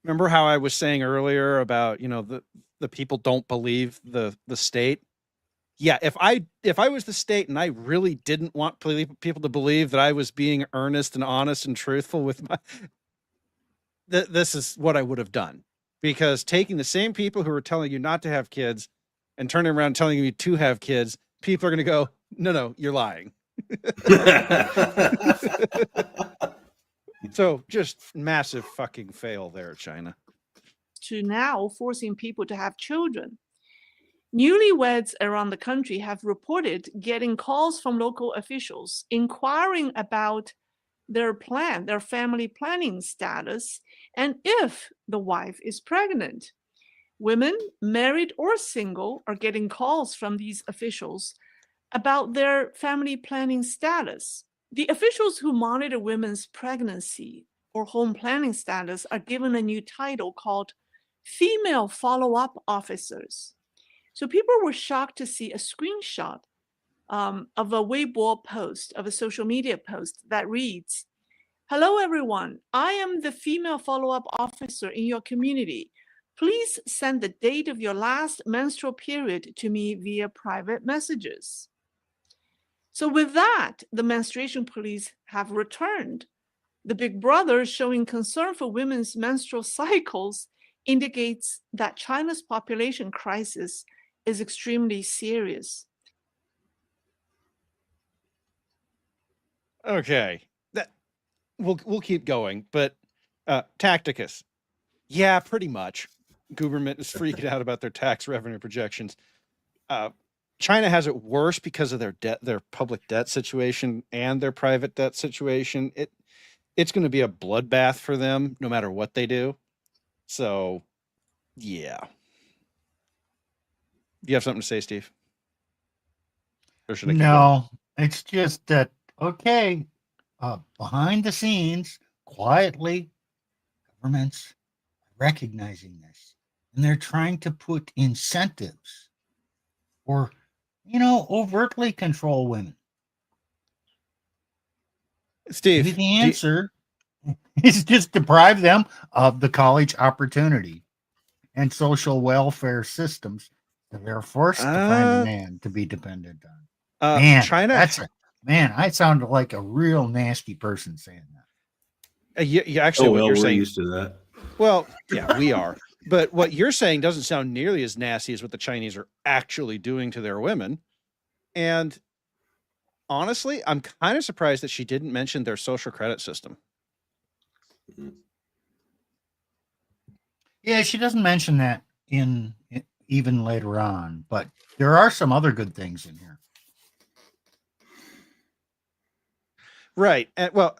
Remember how I was saying earlier about, the people don't believe the state? Yeah, if I was the state and I really didn't want people to believe that I was being earnest and honest and truthful with my... This is what I would have done. Because taking the same people who are telling you not to have kids and turning around and telling you to have kids, people are going to go, no, you're lying. So just massive fucking fail there, China. To now forcing people to have children. Newlyweds around the country have reported getting calls from local officials inquiring about their family planning status, and if the wife is pregnant. Women, married or single, are getting calls from these officials about their family planning status. The officials who monitor women's pregnancy or home planning status are given a new title called female follow-up officers. So people were shocked to see a screenshot of a Weibo post, of a social media post that reads, "Hello everyone, I am the female follow-up officer in your community. Please send the date of your last menstrual period to me via private messages." So with that, the menstruation police have returned. The big brother showing concern for women's menstrual cycles indicates that China's population crisis is extremely serious. Okay, we'll keep going, but Tacticus, yeah, pretty much. Government is freaking out about their tax revenue projections. China has it worse because of their public debt situation and their private debt situation. It's going to be a bloodbath for them no matter what they do. So, yeah. Do you have something to say, Steve? Or should I keep going? No, it's just that, okay, behind the scenes, quietly, governments are recognizing this, and they're trying to put incentives or, overtly control women. Steve, maybe the answer is just deprive them of the college opportunity and social welfare systems that they're forced to find a man to be dependent on. China, I sounded like a real nasty person saying that. Actually, what you're we're saying, used to that. Well, yeah, we are. But what you're saying doesn't sound nearly as nasty as what the Chinese are actually doing to their women. And honestly, I'm kind of surprised that she didn't mention their social credit system. Yeah, she doesn't mention that in even later on. But there are some other good things in here. Right. And, well,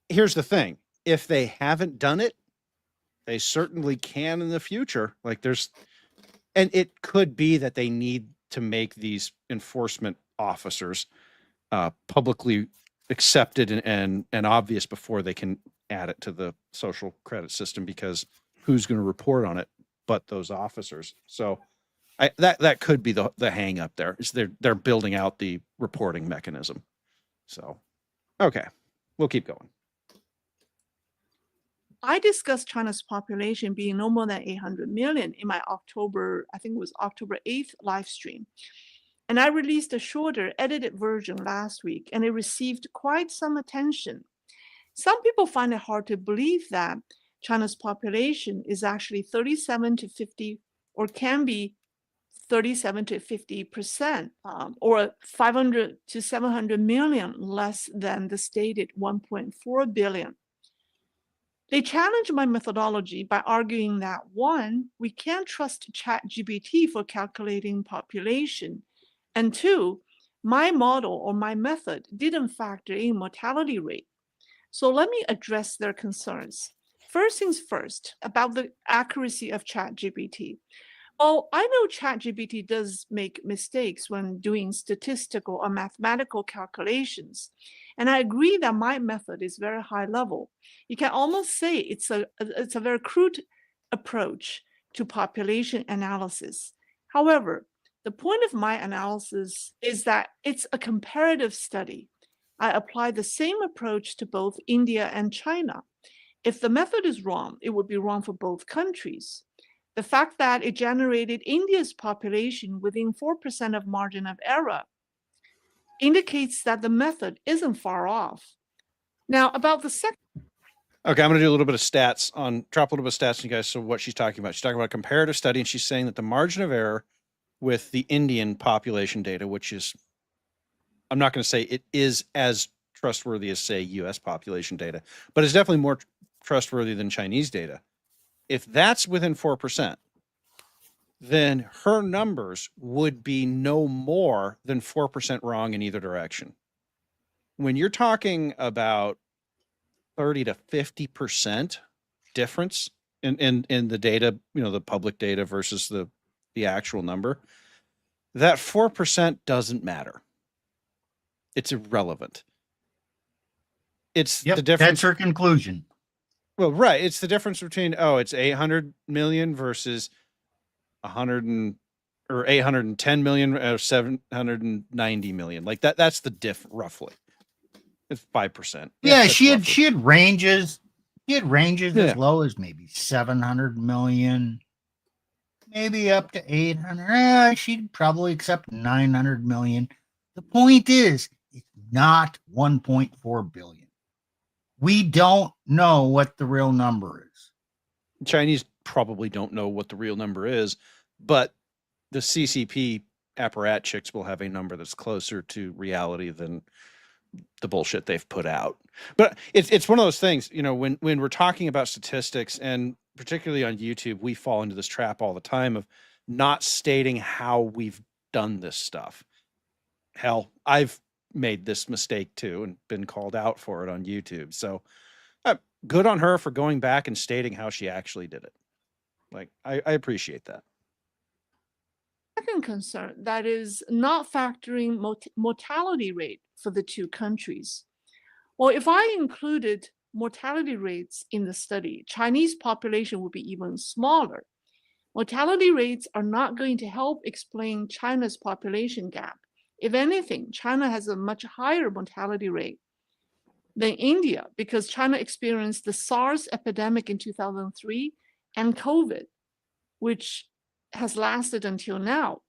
here's the thing. If they haven't done it, they certainly can in the future. Like and it could be that they need to make these enforcement officers publicly accepted and obvious before they can add it to the social credit system, because who's going to report on it but those officers? So that could be the hang up there, is they're building out the reporting mechanism. So, okay, we'll keep going. I discussed China's population being no more than 800 million in my October 8th live stream. And I released a shorter edited version last week, and it received quite some attention. Some people find it hard to believe that China's population is actually 37 to 50, or can be 37 to 50%, or 500 to 700 million less than the stated 1.4 billion. They challenge my methodology by arguing that, one, we can't trust ChatGPT for calculating population, and two, my model or my method didn't factor in mortality rate. So let me address their concerns. First things first, about the accuracy of ChatGPT. Well, I know ChatGPT does make mistakes when doing statistical or mathematical calculations, and I agree that my method is very high level. You can almost say it's a very crude approach to population analysis. However, the point of my analysis is that it's a comparative study. I apply the same approach to both India and China. If the method is wrong, it would be wrong for both countries. The fact that it generated India's population within 4% of margin of error indicates that the method isn't far off. Now, about the second. Okay, I'm going to do a little bit of stats drop a little bit of stats on you guys. So what she's talking about, she's talking about a comparative study, and she's saying that the margin of error with the Indian population data, which is, I'm not going to say it is as trustworthy as, say, US population data, but it's definitely more trustworthy than Chinese data. If that's within 4%, then her numbers would be no more than 4% wrong in either direction. When you're talking about 30 to 50% difference in the data, the public data versus the actual number, that 4% doesn't matter. It's irrelevant. It's the difference. That's her conclusion. Well, right. It's the difference between, it's 800 million versus 810 million or 790 million. Like that's the diff roughly. It's 5%. Yeah, she had ranges. She had ranges Yeah. as low as maybe 700 million, maybe up to 800. She'd probably accept 900 million. The point is, it's not 1.4 billion. We don't know what the real number is. Chinese probably don't know what the real number is, but the CCP apparatchiks will have a number that's closer to reality than the bullshit they've put out. But it's one of those things, when we're talking about statistics, and particularly on YouTube, we fall into this trap all the time of not stating how we've done this stuff. Hell, I've made this mistake too and been called out for it on YouTube. So good on her for going back and stating how she actually did it. Like, I appreciate that. Second concern, that is not factoring mortality rate for the two countries. Well, if I included mortality rates in the study, Chinese population would be even smaller. Mortality rates are not going to help explain China's population gap. If anything, China has a much higher mortality rate than India, because China experienced the SARS epidemic in 2003 and COVID, which has lasted until now.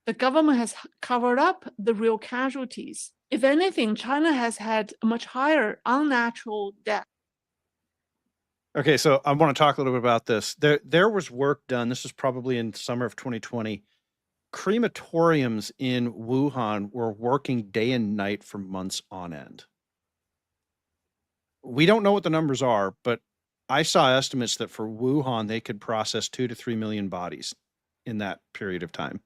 The government has covered up the real casualties. If anything, China has had a much higher unnatural death. Okay, so I want to talk a little bit about this. There was work done. This was probably in summer of 2020. Crematoriums in Wuhan were working day and night for months on end. We don't know what the numbers are, but I saw estimates that for Wuhan, they could process 2 to 3 million bodies in that period of time.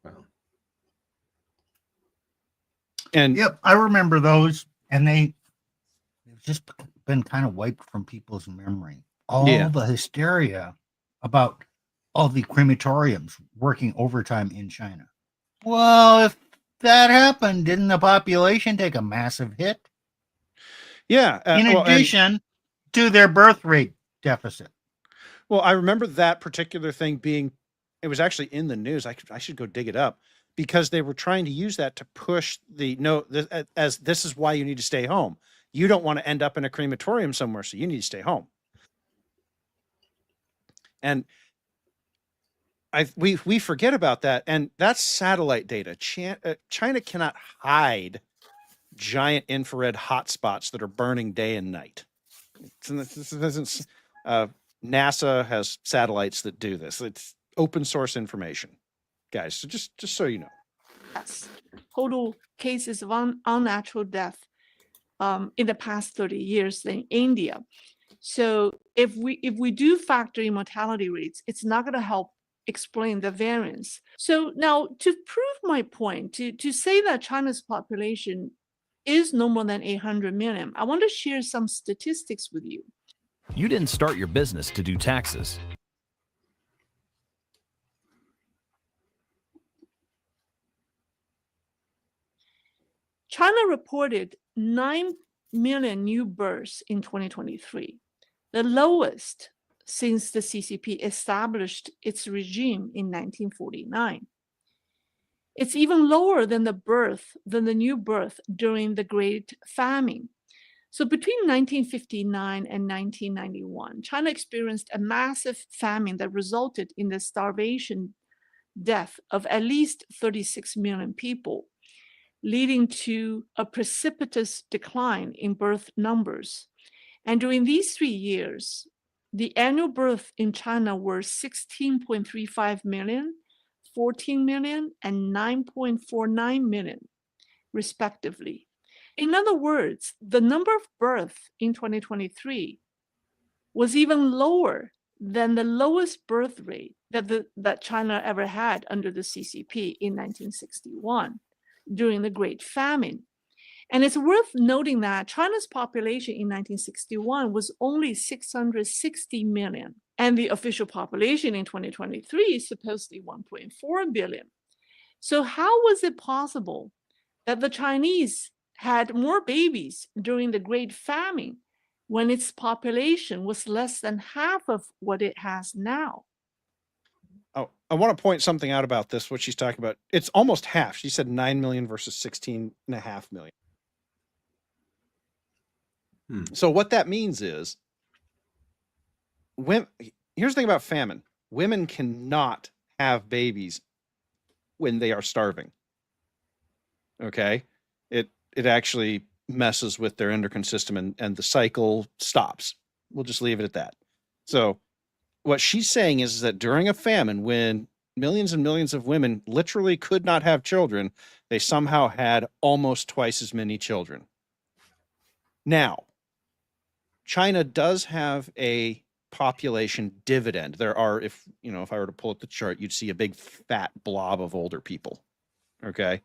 Wow. And yep, I remember those, and they've just been kind of wiped from people's memory. All the hysteria about all the crematoriums working overtime in China. Well, if that happened, didn't the population take a massive hit? Yeah. In addition to their birth rate deficit. Well, I remember that particular thing it was actually in the news. I should go dig it up, because they were trying to use that to push this is why you need to stay home. You don't want to end up in a crematorium somewhere, so you need to stay home. And we forget about that, and that's satellite data. China cannot hide giant infrared hotspots that are burning day and night. NASA has satellites that do this. It's open source information, guys. So just so you know. Yes. Total cases of unnatural death in the past 30 years in India. So if we do factor in mortality rates, it's not going to help explain the variance. So now, to prove my point, to say that China's population is no more than 800 million, I want to share some statistics with you. You didn't start your business to do taxes. China reported 9 million new births in 2023, the lowest since the CCP established its regime in 1949. It's even lower than the new birth during the Great Famine. So between 1959 and 1991, China experienced a massive famine that resulted in the starvation death of at least 36 million people, leading to a precipitous decline in birth numbers. And during these 3 years, the annual births in China were 16.35 million, 14 million, and 9.49 million, respectively. In other words, the number of births in 2023 was even lower than the lowest birth rate that China ever had under the CCP in 1961 during the Great Famine. And it's worth noting that China's population in 1961 was only 660 million, and the official population in 2023 is supposedly 1.4 billion. So how was it possible that the Chinese had more babies during the Great Famine when its population was less than half of what it has now? Oh, I want to point something out about this, what she's talking about. It's almost half. She said 9 million versus 16.5 million. So what that means is, here's the thing about famine. Women cannot have babies when they are starving. Okay? It actually messes with their endocrine system, and the cycle stops. We'll just leave it at that. So what she's saying is that during a famine, when millions and millions of women literally could not have children, they somehow had almost twice as many children. Now, China does have a population dividend. There are, if I were to pull up the chart, you'd see a big fat blob of older people. Okay.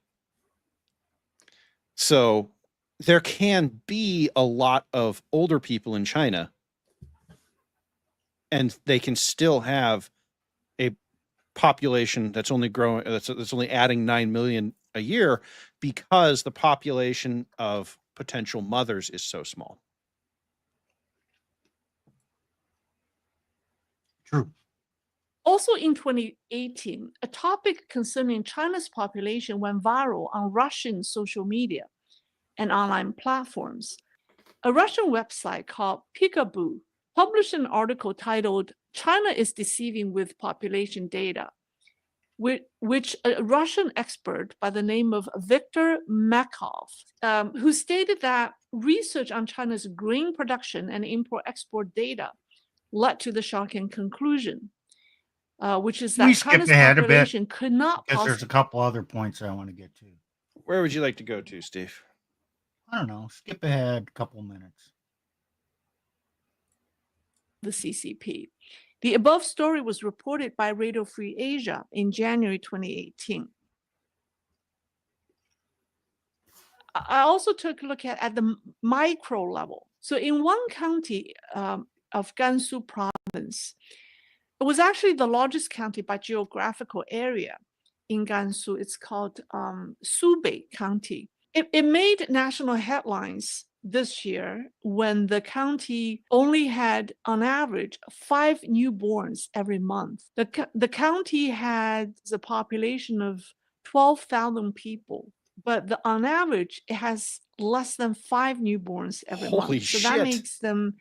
So there can be a lot of older people in China, and they can still have a population that's only growing, that's only adding 9 million a year, because the population of potential mothers is so small. True. Also in 2018, a topic concerning China's population went viral on Russian social media and online platforms. A Russian website called Peekaboo published an article titled "China is Deceiving with Population Data," which a Russian expert by the name of Viktor Makov, who stated that research on China's grain production and import-export data led to the shocking conclusion, which is that China's population could not because there's a couple other points I want to get to. Where would you like to go to, Steve? I don't know. Skip ahead a couple minutes. The CCP. The above story was reported by Radio Free Asia in January 2018. I also took a look at the micro level. So in one county of Gansu province, it was actually the largest county by geographical area in Gansu. It's called Subei County. It made national headlines this year when the county only had, on average, 5 newborns every month. The county had a population of 12,000 people, but on average, it has less than 5 newborns every month. Holy So that shit. makes them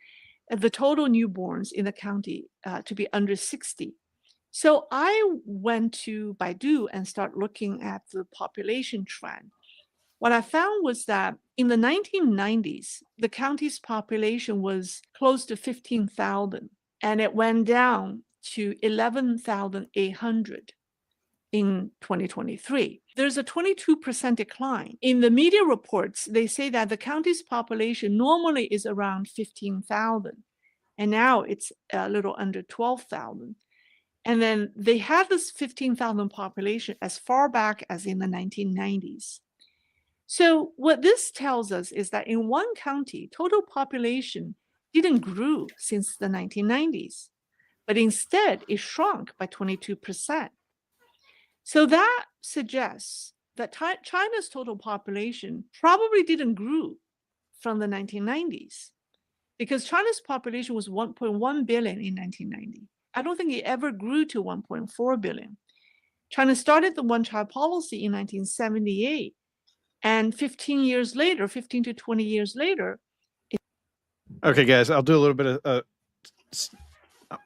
the total newborns in the county to be under 60. So I went to Baidu and started looking at the population trend. What I found was that in the 1990s, the county's population was close to 15,000, and it went down to 11,800 in 2023. There's a 22% decline. In the media reports, they say that the county's population normally is around 15,000, and now it's a little under 12,000. And then they had this 15,000 population as far back as in the 1990s. So what this tells us is that in one county, total population didn't grow since the 1990s, but instead it shrunk by 22%. So that suggests that China's total population probably didn't grow from the 1990s, because China's population was 1.1 billion in 1990. I don't think it ever grew to 1.4 billion. China started the one-child policy in 1978. And 15 to 20 years later. Okay, guys, I'll do a little bit of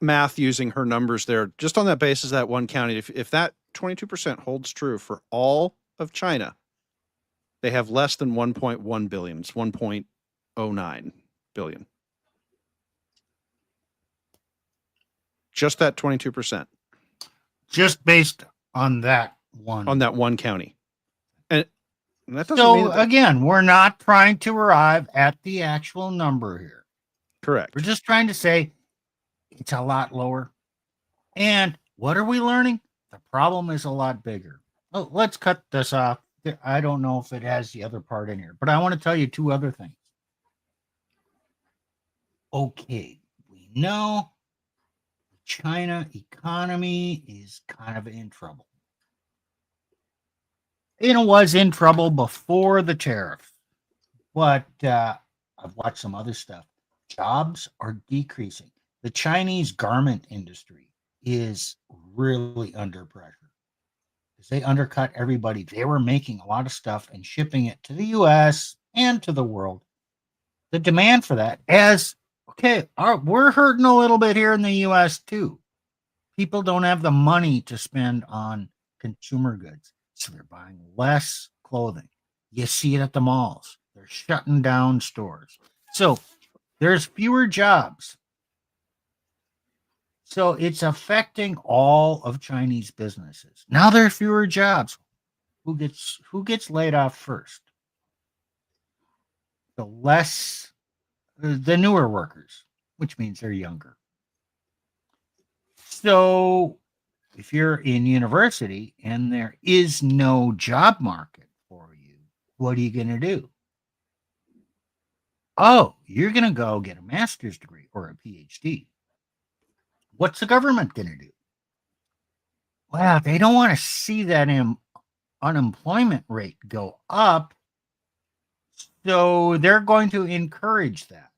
math using her numbers there. Just on that basis, that one county, if that 22% holds true for all of China, they have less than 1.1 billion. It's 1.09 billion. Just that 22%. Just based on that one. On that one county. And that doesn't so mean that again, we're not trying to arrive at the actual number here. Correct. We're just trying to say it's a lot lower. And what are we learning? The problem is a lot bigger. Oh, let's cut this off. I don't know if it has the other part in here, but I want to tell you 2 other things. Okay, we know the China economy is kind of in trouble. It was in trouble before the tariff, but I've watched some other stuff. Jobs are decreasing. The Chinese garment industry is really under pressure because they undercut everybody. They were making a lot of stuff and shipping it to the U.S. and to the world. The demand for that, we're hurting a little bit here in the U.S. too. People don't have the money to spend on consumer goods. So they're buying less clothing. You see it at the malls. They're shutting down stores. So there's fewer jobs. So it's affecting all of Chinese businesses. Now there are fewer jobs. Who gets laid off first? The newer workers, which means they're younger. So if you're in university and there is no job market for you, what are you going to do? Oh, you're going to go get a master's degree or a PhD. What's the government going to do? Well, they don't want to see that unemployment rate go up, so they're going to encourage that.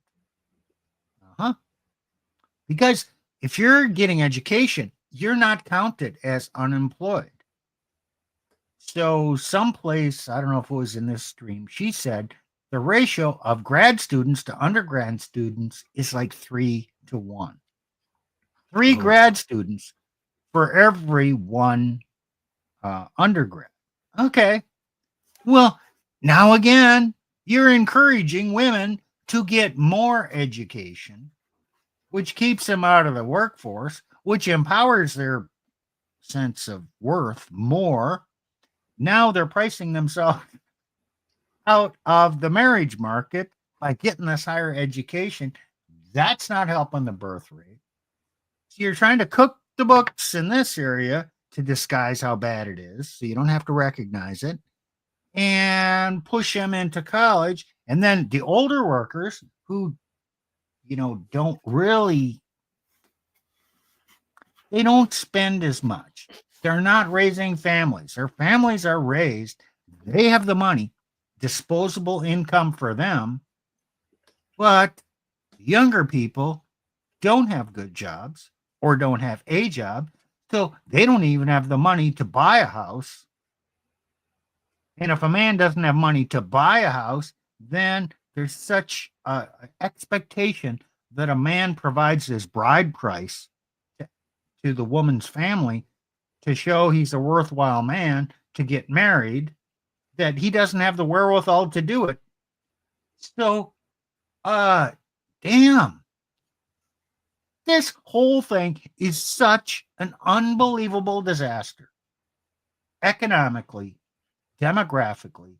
Because if you're getting education, you're not counted as unemployed. So someplace, I don't know if it was in this stream, she said the ratio of grad students to undergrad students is like 3 to 1. 3 grad students for every 1 undergrad. Okay. Well, now again, you're encouraging women to get more education, which keeps them out of the workforce, which empowers their sense of worth more. Now they're pricing themselves out of the marriage market by getting this higher education. That's not helping the birth rate. You're trying to cook the books in this area to disguise how bad it is, so you don't have to recognize it, and push them into college. And then the older workers who, don't really, they don't spend as much. They're not raising families. Their families are raised. They have the money, disposable income for them. But younger people don't have good jobs or don't have a job. So they don't even have the money to buy a house. And if a man doesn't have money to buy a house, then there's such an expectation that a man provides his bride price to the woman's family to show he's a worthwhile man to get married, that he doesn't have the wherewithal to do it. So, damn. This whole thing is such an unbelievable disaster. Economically, demographically,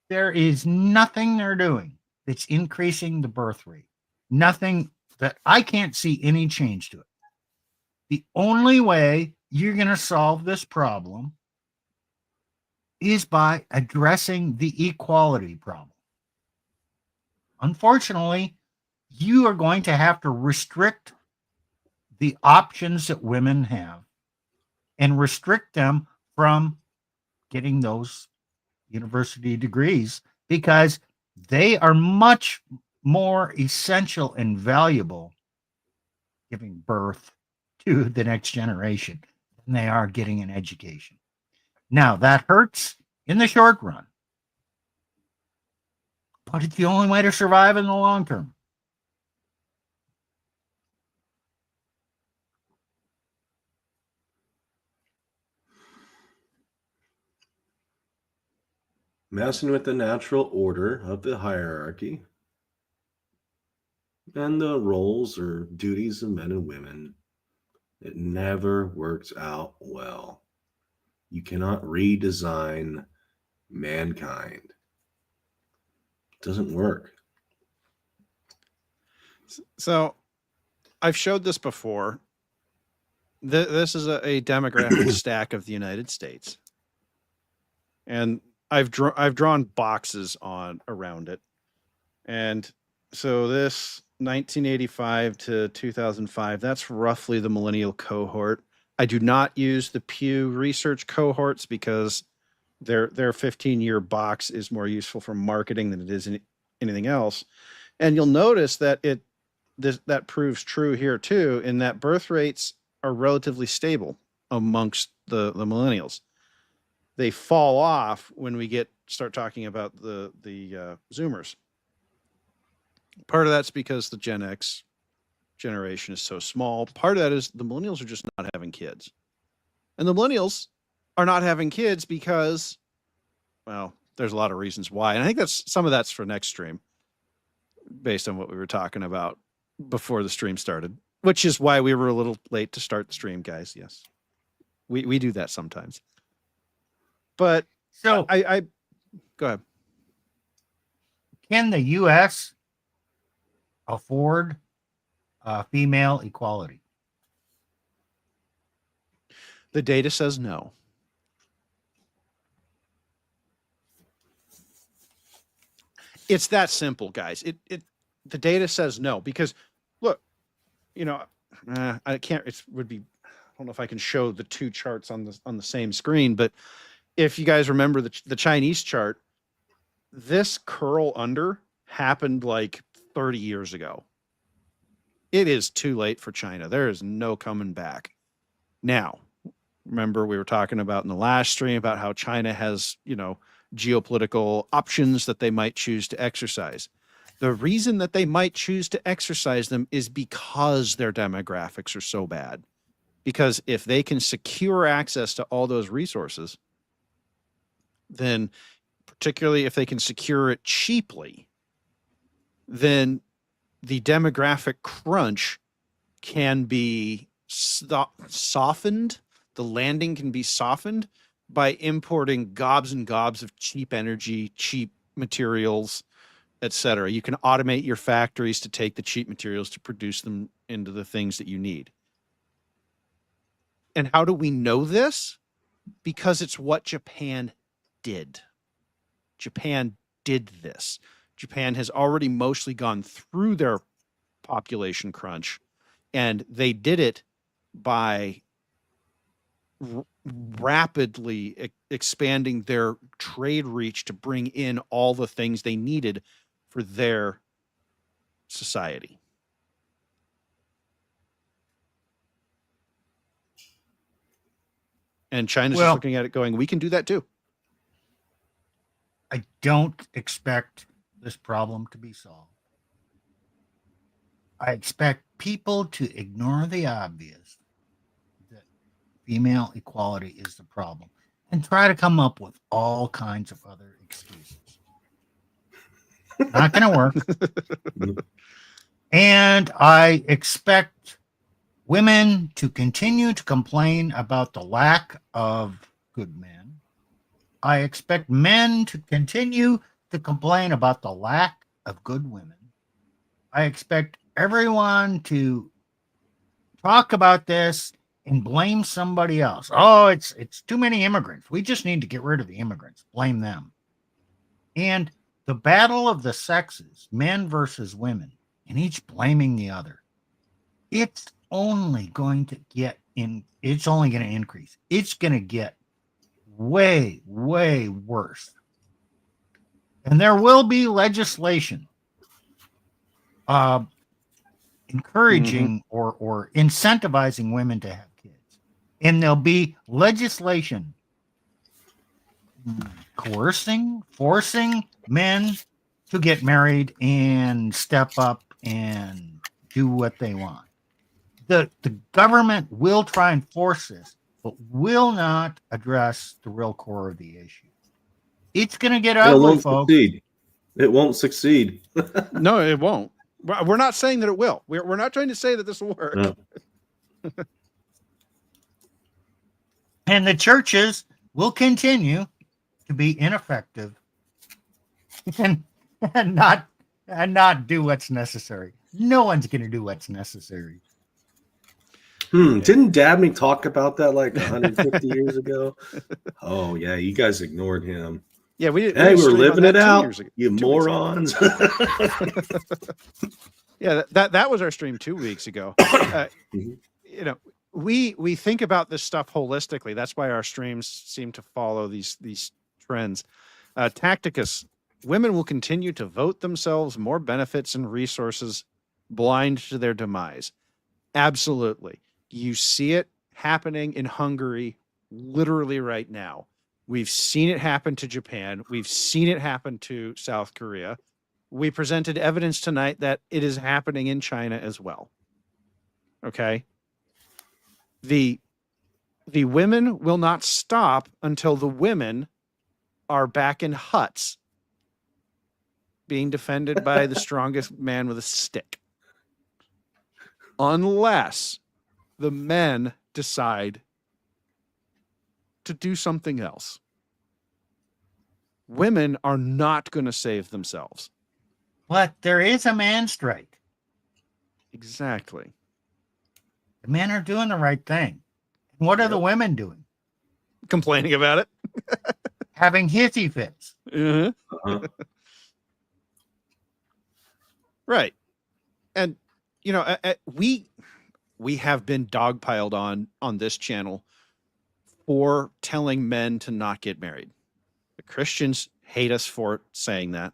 there is nothing they're doing that's increasing the birth rate. Nothing that I can't see any change to it. The only way you're going to solve this problem is by addressing the equality problem. Unfortunately, you are going to have to restrict the options that women have and restrict them from getting those university degrees, because they are much more essential and valuable giving birth to the next generation than they are getting an education. Now, that hurts in the short run, but it's the only way to survive in the long term. Messing with the natural order of the hierarchy and the roles or duties of men and women, it never works out well. You cannot redesign mankind. It doesn't work. So I've showed this before. This is a demographic stack of the United States. And I've drawn boxes around it. And so this 1985 to 2005, that's roughly the millennial cohort. I do not use the Pew Research cohorts because their 15-year box is more useful for marketing than it is anything else. And you'll notice that that proves true here too, in that birth rates are relatively stable amongst the millennials. They fall off when we start talking about the Zoomers. Part of that's because the Gen X generation is so small. Part of that is the millennials are just not having kids. And the millennials are not having kids because, well, there's a lot of reasons why. And I think some of that's for next stream, based on what we were talking about before the stream started, which is why we were a little late to start the stream, guys. Yes. We do that sometimes. But so I go ahead. Can the U.S. afford female equality? The data says no. It's that simple, guys. The data says no, because look, I can't. I don't know if I can show the two charts on the same screen, but if you guys remember the Chinese chart, this curl under happened like 30 years ago. It is too late for China. There is no coming back. Now, remember we were talking about in the last stream about how China has, geopolitical options that they might choose to exercise. The reason that they might choose to exercise them is because their demographics are so bad. Because if they can secure access to all those resources, then particularly if they can secure it cheaply, then the demographic crunch can be softened. The landing can be softened by importing gobs and gobs of cheap energy, cheap materials, etc. You can automate your factories to take the cheap materials to produce them into the things that you need. And how do we know this? Because it's what Japan did. Japan did this. Japan has already mostly gone through their population crunch, and they did it by rapidly expanding their trade reach to bring in all the things they needed for their society. And China's just looking at it going, we can do that too. I don't expect this problem to be solved. I expect people to ignore the obvious that female equality is the problem and try to come up with all kinds of other excuses. Not going to work. And I expect women to continue to complain about the lack of good men. I expect men to continue to complain about the lack of good women. I expect everyone to talk about this and blame somebody else. Oh, it's too many immigrants. We just need to get rid of the immigrants. Blame them. And the battle of the sexes, men versus women, and each blaming the other, it's only going to it's only going to increase. It's going to get way, way worse. And there will be legislation encouraging or incentivizing women to have kids. And there'll be legislation forcing men to get married and step up and do what they want. The government will try and force this, but will not address the real core of the issue. It's going to get ugly, folks. It won't succeed. No, it won't. We're not saying that it will. We're not trying to say that this will work. No. And the churches will continue to be ineffective and not do what's necessary. No one's going to do what's necessary. Didn't Dabney talk about that like 150 years ago? Oh yeah, you guys ignored him. Yeah, we did. Hey, we're living it out, you morons. Yeah, that was our stream 2 weeks ago. You know, we think about this stuff holistically. That's why our streams seem to follow these trends. Tacticus: women will continue to vote themselves more benefits and resources, blind to their demise. Absolutely. You see it happening in Hungary literally right now. We've seen it happen to Japan. We've seen it happen to South Korea. We presented evidence tonight that it is happening in China as well. Okay? The women will not stop until the women are back in huts being defended by the strongest man with a stick. Unless the men decide to do something else. Women are not going to save themselves. But there is a man strike. Exactly. The men are doing the right thing. What are the women doing? Complaining about it. Having hissy fits. Right. And, you know, we have been dogpiled on this channel for telling men to not get married. The Christians hate us for saying that.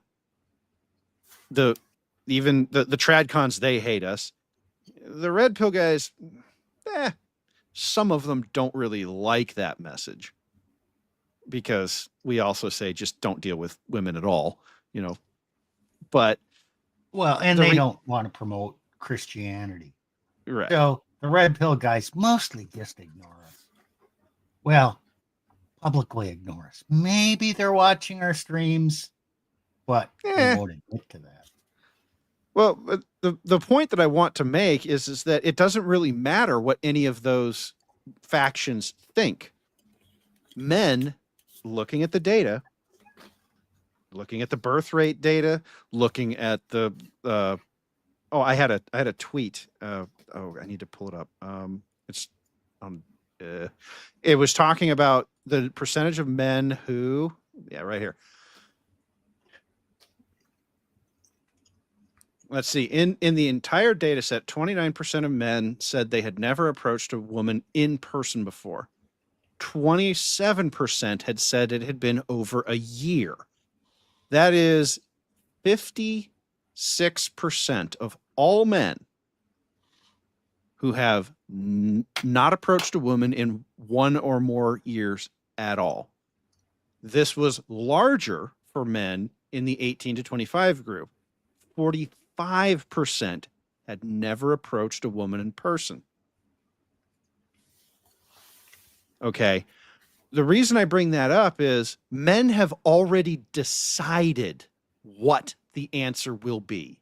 Even the tradcons, they hate us. The red pill guys, some of them don't really like that message, because we also say just don't deal with women at all, you know. But and they don't want to promote Christianity. Right. So the red pill guys mostly just ignore us. Well, publicly ignore us. Maybe they're watching our streams, but they won't admit to that. Well, the point that I want to make is that it doesn't really matter what any of those factions think. Men, looking at the data, looking at the birth rate data, looking at the I had a tweet. I need to pull it up. It's on It was talking about the percentage of men who, right here. Let's see. In the entire data set, 29% of men said they had never approached a woman in person before. 27% had said it had been over a year. That is 56% of all men who have not approached a woman in 1 or more years at all. This was larger for men in the 18 to 25 group. 45% had never approached a woman in person. Okay. The reason I bring that up is men have already decided what the answer will be.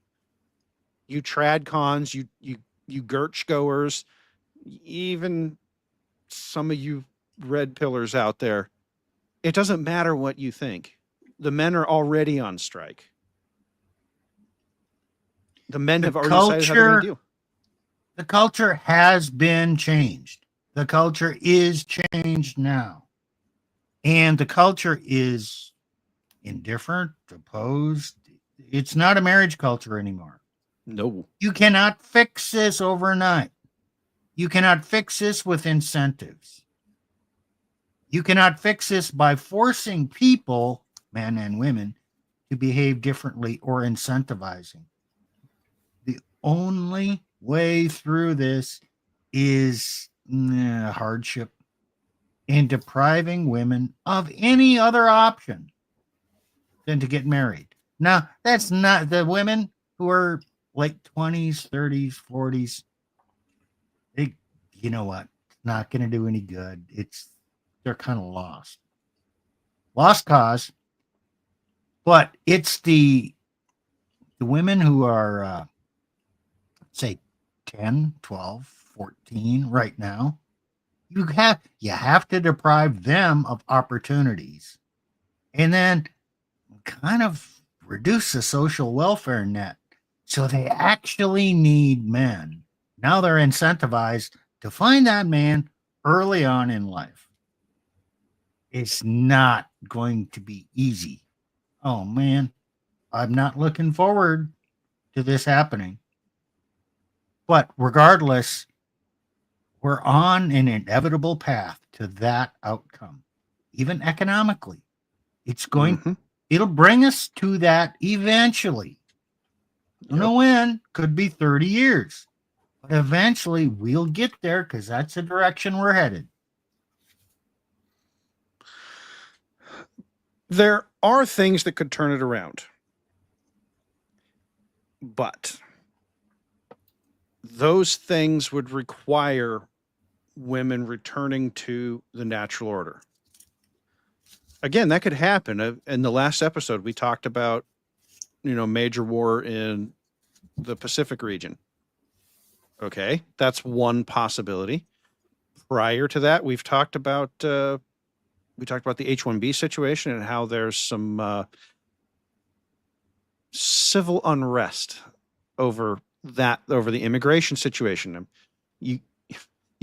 You tradcons, you Gertch goers, even some of you red pillars out there, it doesn't matter what you think. The men are already on strike. The men have already decided how they're going to deal. The culture has been changed. The culture is changed now. And the culture is indifferent, opposed. It's not a marriage culture anymore. No. You cannot fix this overnight. You cannot fix this with incentives. You cannot fix this by forcing people, men and women, to behave differently or incentivizing. The only way through this is hardship and depriving women of any other option than to get married. Now, that's not the women who are late 20s, 30s, 40s. They, you know what? It's not going to do any good. They're kind of lost cause. But it's the women who are, say, 10, 12, 14 right now. You have to deprive them of opportunities and then kind of reduce the social welfare net. So they actually need men. Now they're incentivized to find that man early on in life. It's not going to be easy. Oh man, I'm not looking forward to this happening. But regardless, we're on an inevitable path to that outcome, even economically. It'll bring us to that eventually. I don't know when, could be 30 years, but eventually we'll get there because that's the direction we're headed. There are things that could turn it around, but those things would require women returning to the natural order. Again, that could happen. In the last episode, we talked about, major war in the Pacific region. Okay, that's one possibility. Prior to that, we've talked about the H-1B situation and how there's some civil unrest over the immigration situation. You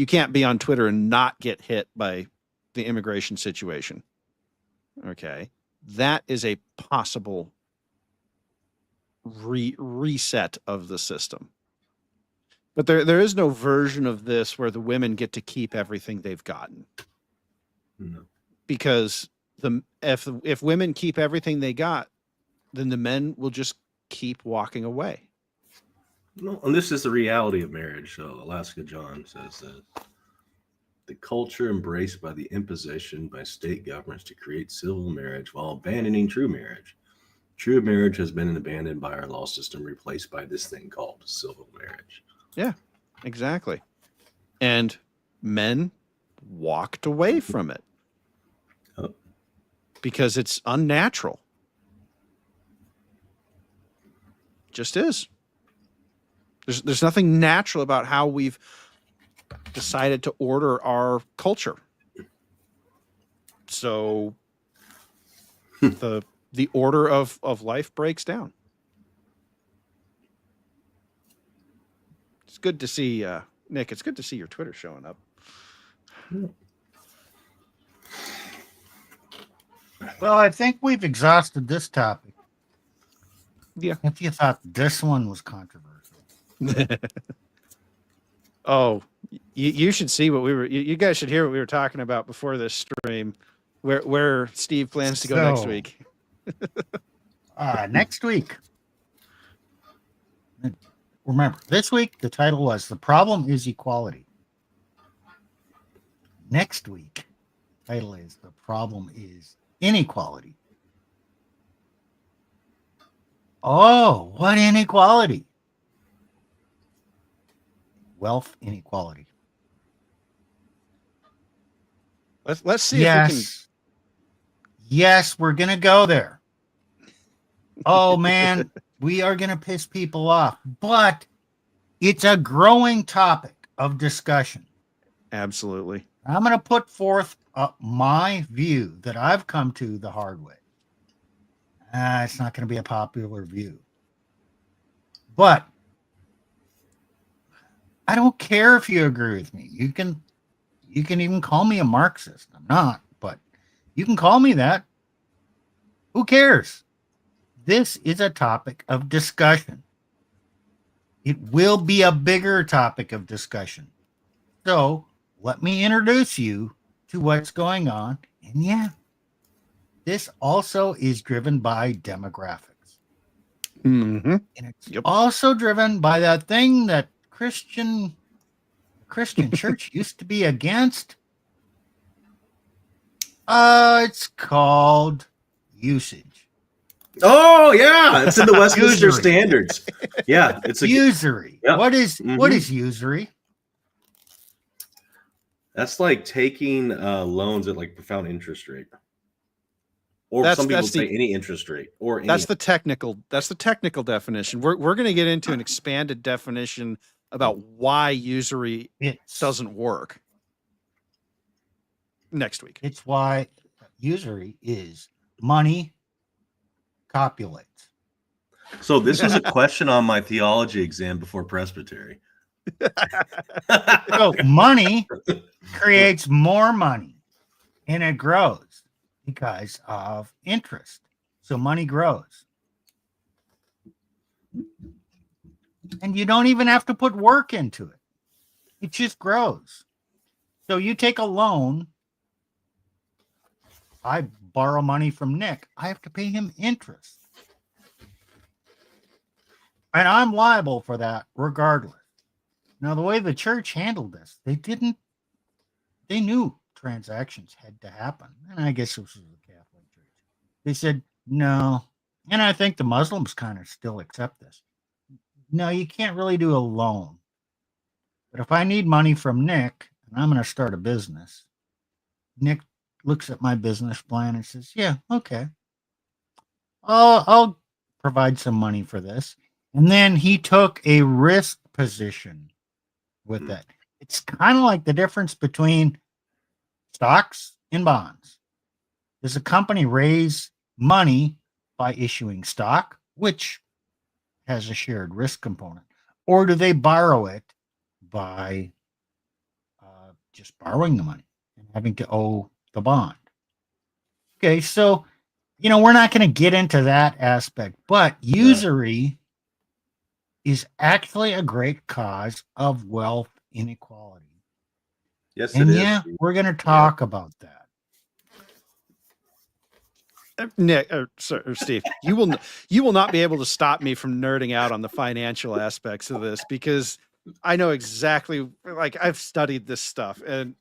can't be on Twitter and not get hit by the immigration situation. Okay, that is a possible reset of the system. But there is no version of this where the women get to keep everything they've gotten. No. Because if women keep everything they got, then the men will just keep walking away. No, and this is the reality of marriage. So Alaska John says that the culture embraced by the imposition by state governments to create civil marriage while abandoning true marriage. True marriage has been abandoned by our law system, replaced by this thing called civil marriage. Yeah, exactly. And men walked away from it because it's unnatural. Just is. There's nothing natural about how we've decided to order our culture. So the order of life breaks down. It's good to see, Nick, it's good to see your Twitter showing up. Well, I think we've exhausted this topic. Yeah. If you thought this one was controversial. Oh, you should see what you guys should hear what we were talking about before this stream, where Steve plans to go next week. Next week. Remember, this week the title was "The Problem Is Equality." Next week, the title is "The Problem Is Inequality." Oh, what inequality? Wealth inequality. Let's see yes. if we can. Yes, we're gonna go there. Oh man, we are gonna piss people off, but it's a growing topic of discussion. Absolutely. I'm gonna put forth my view that I've come to the hard way. It's not going to be a popular view, but I don't care if you agree with me. You can even call me a Marxist. I'm not, but you can call me that. Who cares? This is a topic of discussion. It will be a bigger topic of discussion. So let me introduce you to what's going on. And yeah, this also is driven by demographics. Mm-hmm. And it's also driven by that thing that Christian church used to be against. It's called usage. Oh yeah, it's in the Westminster Standards. Yeah, it's usury. Yep. What is usury? That's like taking loans at like profound interest rate. Or some people say any interest rate, or that's the technical definition. We're going to get into an expanded definition about why usury doesn't work next week. It's why usury is money copulates. So this was a question on my theology exam before presbytery. So money creates more money, and it grows because of interest. So money grows. And you don't even have to put work into it. It just grows. So you take a loan. I borrow money from Nick. I have to pay him interest. And I'm liable for that regardless. Now, the way the church handled this, they knew transactions had to happen. And I guess this was the Catholic Church. They said, no. And I think the Muslims kind of still accept this. No, you can't really do a loan. But if I need money from Nick, and I'm going to start a business, Nick looks at my business plan and says, yeah, okay. I'll provide some money for this. And then he took a risk position with that. It's kind of like the difference between stocks and bonds. Does a company raise money by issuing stock, which has a shared risk component, or do they borrow it by just borrowing the money and having to owe the bond? Okay, so, we're not going to get into that aspect, but usury is actually a great cause of wealth inequality. Yes, and it is. We're going to talk about that. Nick or Steve, you will not be able to stop me from nerding out on the financial aspects of this, because I know exactly, like, I've studied this stuff, and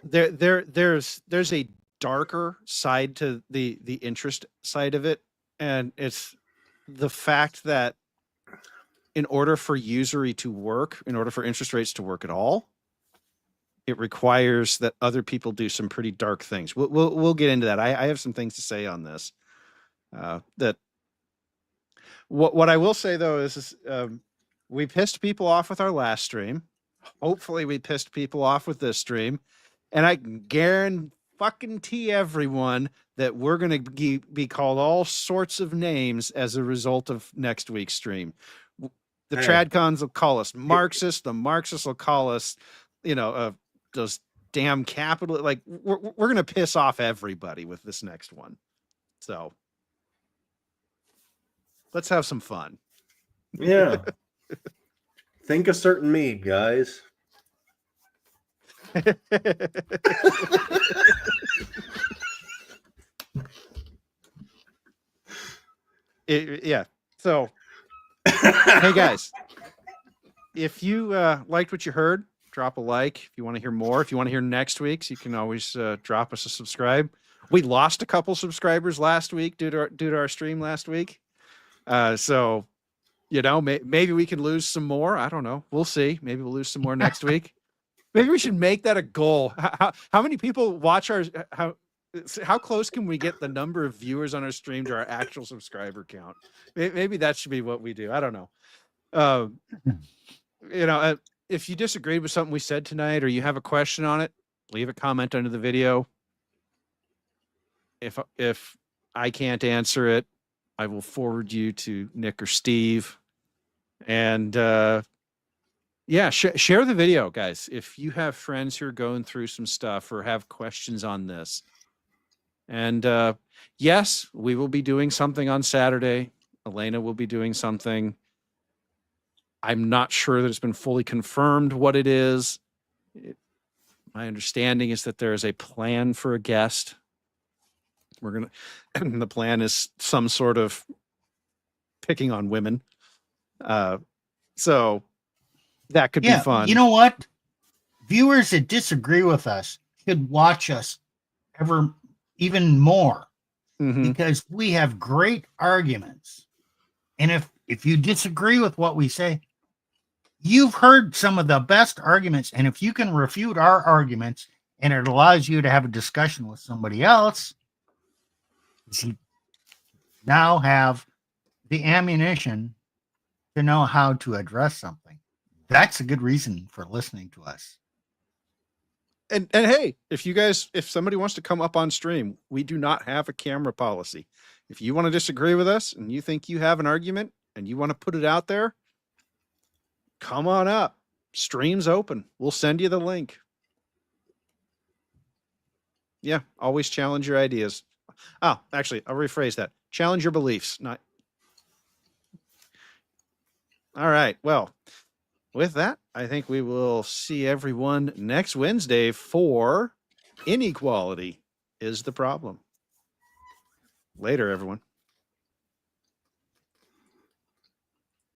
there's a darker side to the interest side of it, and it's the fact that in order for usury to work, in order for interest rates to work at all, it requires that other people do some pretty dark things. We'll get into that. I have some things to say on this. That what I will say though is we pissed people off with our last stream. Hopefully, we pissed people off with this stream, and I can guarantee everyone that we're going to be called all sorts of names as a result of next week's stream. The Tradcons will call us Marxists. The Marxists will call us, those damn capital, like we're gonna piss off everybody with this next one. So let's have some fun. Yeah. Think a certain meme, guys. Yeah. So, hey guys, if you liked what you heard, drop a like. If you want to hear more, if you want to hear next week's, you can always drop us a subscribe. We lost a couple subscribers last week due to our stream last week. So, you know, maybe we can lose some more. I don't know. We'll see. Maybe we'll lose some more next week. Maybe we should make that a goal. How many people watch our how close can we get the number of viewers on our stream to our actual subscriber count? Maybe that should be what we do. I don't know. You know, if you disagreed with something we said tonight or you have a question on it, leave a comment under the video. If I can't answer it, I will forward you to Nick or Steve. And yeah, share the video, guys. If you have friends who are going through some stuff or have questions on this. And yes, we will be doing something on Saturday. Elena will be doing something. I'm not sure that it's been fully confirmed what it is. My understanding is that there is a plan for a guest. The plan is some sort of picking on women. So that could be fun. You know what? Viewers that disagree with us should watch us even more because we have great arguments. And if you disagree with what we say, you've heard some of the best arguments. And if you can refute our arguments and it allows you to have a discussion with somebody else, you now have the ammunition to know how to address something. That's a good reason for listening to us. And hey, if somebody wants to come up on stream, we do not have a camera policy. If you want to disagree with us and you think you have an argument and you want to put it out there, come on up. Stream's open. We'll send you the link. Yeah, always challenge your ideas. Oh, actually, I'll rephrase that. Challenge your beliefs. Not. All right. Well, with that, I think we will see everyone next Wednesday for Inequality is the Problem. Later, everyone.